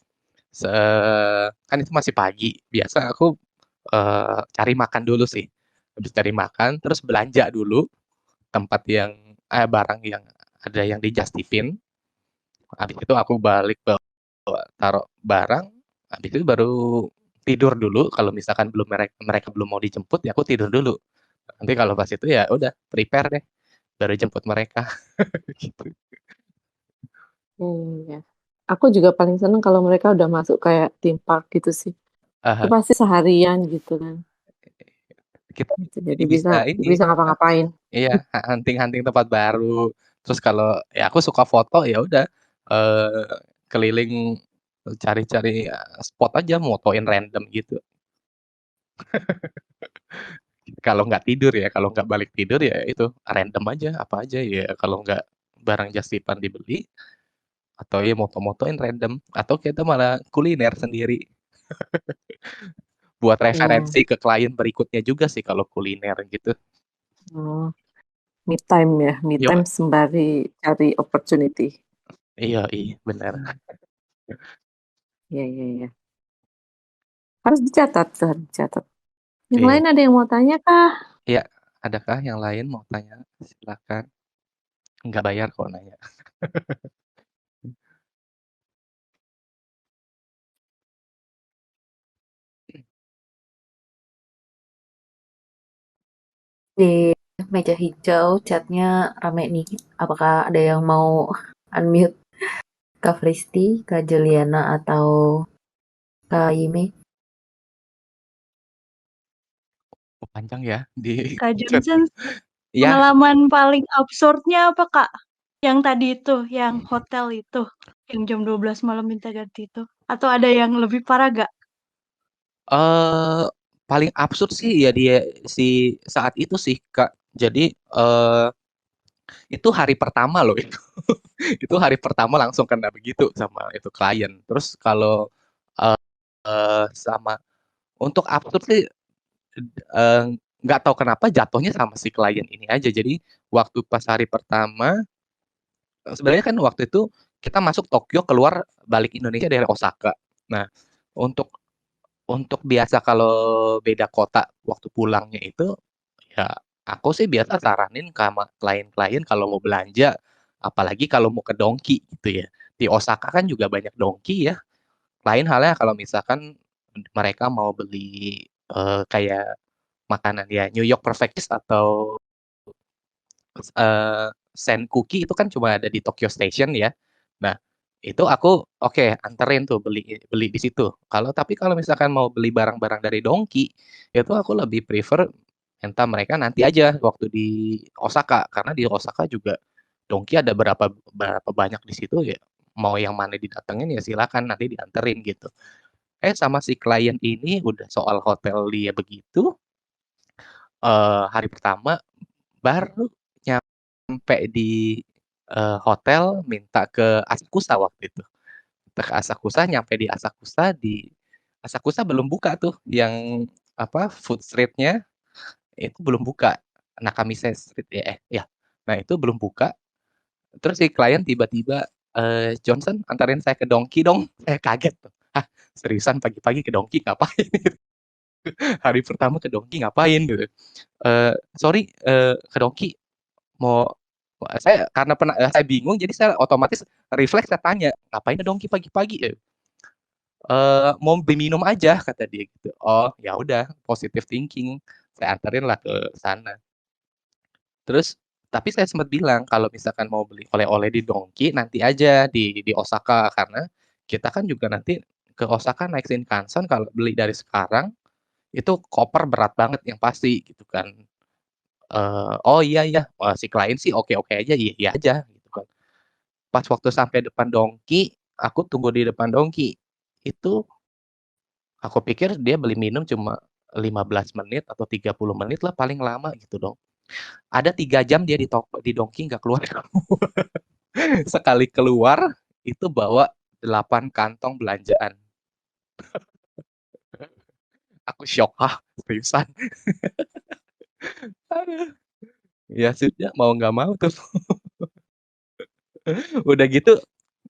kan itu masih pagi. Biasa aku cari makan dulu sih. Habis cari makan, terus belanja dulu tempat yang barang yang ada yang di just tipin. Habis itu aku balik taruh barang. Habis itu baru tidur dulu. Kalau misalkan belum mereka belum mau dijemput, ya aku tidur dulu. Nanti kalau pas itu ya udah prepare deh baru jemput mereka gitu. Iya. Aku juga paling seneng kalau mereka udah masuk kayak theme park gitu sih. Itu Ah, pasti seharian gitu kan. kita Jadi jadi bisa bisa ini bisa apa? ngapa-ngapain. Iya, hunting-hunting tempat baru. Terus kalau ya aku suka foto ya udah keliling cari-cari spot aja motoin random gitu. Kalau nggak tidur ya, kalau nggak balik tidur ya itu random aja apa aja ya. Kalau nggak barang just tipan dibeli atau ya moto-motoin random atau kita malah kuliner sendiri. Buat Iya. referensi ke klien berikutnya juga sih kalau kuliner gitu. Oh, me time ya, me Yo, time sembari cari opportunity. iya, iya, benar. Iya, iya, iya. Harus dicatat, harus dicatat. Yang Iya, lain ada yang mau tanya kah? iya. Adakah yang lain mau tanya? Silakan. Nggak bayar kok nanya. Di meja hijau chatnya rame nih. Apakah ada yang mau unmute? Kak Fristi, Kak Juliana, atau Kak Yime? Oh, panjang ya di Kak chat. Johnson, Ya, pengalaman paling absurdnya apa Kak? Yang tadi itu, yang hotel itu, yang jam 12 malam minta ganti itu. Atau ada yang lebih parah gak? paling absurd sih ya dia si saat itu sih Kak. Jadi itu hari pertama loh itu. Itu hari pertama langsung kena begitu sama itu klien. Terus kalau sama untuk absurd sih eh, nggak tahu kenapa jatuhnya sama si klien ini aja. Jadi waktu pas hari pertama, sebenarnya kan waktu itu kita masuk Tokyo keluar balik Indonesia dari Osaka. Nah, untuk biasa kalau beda kota waktu pulangnya itu ya aku sih biasa saranin ke sama klien-klien kalau mau belanja, apalagi kalau mau ke Donki gitu ya. Di Osaka kan juga banyak Donki ya. Lain halnya kalau misalkan mereka mau beli kayak makanan ya New York Perfectis atau Sen Cookie itu kan cuma ada di Tokyo Station ya. Nah, itu aku oke, anterin tuh beli beli di situ. Tapi kalau misalkan mau beli barang-barang dari Donki, itu aku lebih prefer minta mereka nanti aja waktu di Osaka, karena di Osaka juga Donki ada berapa berapa banyak di situ ya. Mau yang mana didatengin ya silakan nanti dianterin gitu. Sama si klien ini udah soal hotel dia begitu, hari pertama baru nyampe di hotel minta ke Asakusa waktu itu. Minta ke Asakusa, nyampe di Asakusa belum buka tuh yang apa food street-nya itu belum buka. Nakamise Street ya, ya. Nah, itu belum buka. Terus si klien tiba-tiba, "Johnson, antarin saya ke Donki dong." Saya kaget tuh. "Hah, seriusan pagi-pagi ke Donki ngapain?" Hari pertama ke Donki ngapain gitu. "Sorry, ke Donki mau." Saya karena saya bingung jadi saya otomatis refleks saya tanya, "Ngapain ke Donki pagi-pagi?" "Mau beli minum aja," kata dia gitu. Oh, ya udah positive thinking, saya anterin lah ke sana. Terus tapi saya sempat bilang kalau misalkan mau beli oleh-oleh di Donki nanti aja di Osaka, karena kita kan juga nanti ke Osaka naik Shinkansen kalau beli dari sekarang, itu koper berat banget yang pasti gitu kan. Oh iya iya, si klien sih oke-oke aja, iya iya aja gitu kan. Pas waktu sampai depan Donki, aku tunggu di depan Donki, itu aku pikir dia beli minum cuma 15 menit atau 30 menit lah paling lama gitu dong. Ada 3 jam dia di Donki nggak keluar. Sekali keluar, itu bawa 8 kantong belanjaan. Aku syok, "Hah, seriusan?" Aduh, ya sudah mau nggak mau tuh. Udah gitu,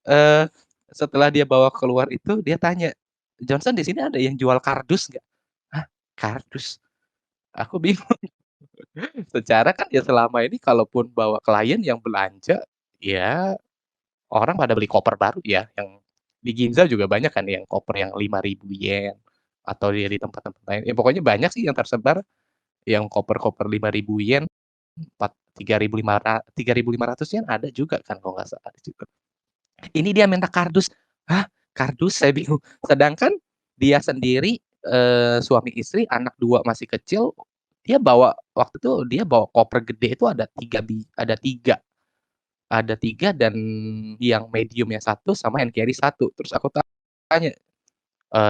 eee, setelah dia bawa keluar itu, dia tanya, "Johnson, di sini ada yang jual kardus nggak?" "Hah, kardus?" Aku bingung. Secara kan ya selama ini kalaupun bawa klien yang belanja, ya orang pada beli koper baru ya, yang di Ginza juga banyak kan yang koper yang 5.000 yen, atau dia di tempat-tempat lain. Ya pokoknya banyak sih yang tersebar, yang koper-koper 5.000 yen, 3.500 yen ada juga kan kalau nggak salah di situ. Ini dia minta kardus. Hah, kardus? Saya bingung. Sedangkan dia sendiri, suami istri, anak 2 masih kecil, waktu itu dia bawa koper gede itu ada 3 dan yang medium-nya 1 sama hand carry 1. Terus aku tanya,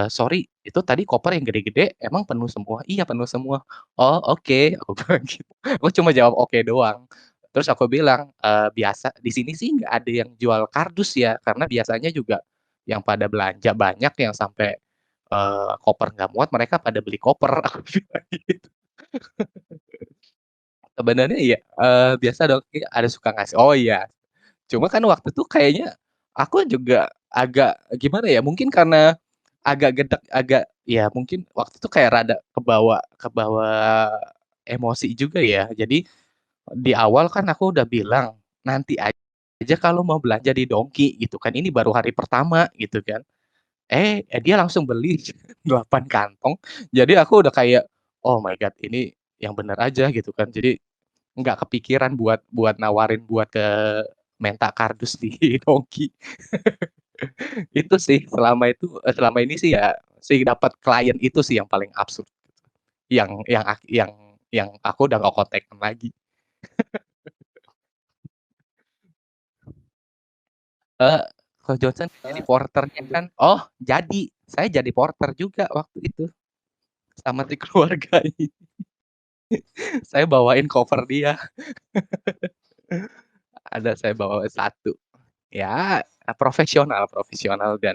"Sorry, itu tadi koper yang gede-gede emang penuh semua?" "Iya, penuh semua." "Oh, oke," aku bilang gitu. Aku cuma jawab oke doang. Terus aku bilang, "Biasa di sini sih nggak ada yang jual kardus ya, karena biasanya juga yang pada belanja banyak yang sampai, koper nggak muat mereka pada beli koper," aku bilang gitu. Sebenarnya ya, biasa dong, ada suka ngasih. Oh iya, cuma kan waktu itu kayaknya aku juga agak gimana ya, mungkin karena agak gedek, ya mungkin waktu itu kayak rada kebawa kebawa emosi juga ya. Jadi di awal kan aku udah bilang, "Nanti aja kalau mau belanja di Donki," gitu kan, ini baru hari pertama gitu kan. Dia langsung beli 8 kantong. Jadi aku udah kayak, "Oh my god, ini yang bener aja," gitu kan. Jadi nggak kepikiran buat buat nawarin buat minta kardus di Donki. Itu sih selama ini sih ya, sih dapat klien itu sih yang paling absurd. Yang aku udah nggak kontekan lagi. Eee, kalau Johnson jadi porternya kan, oh jadi, saya jadi porter juga waktu itu, sama si keluarga ini. Saya bawain koper dia, saya bawa 1. Ya, profesional profesional dan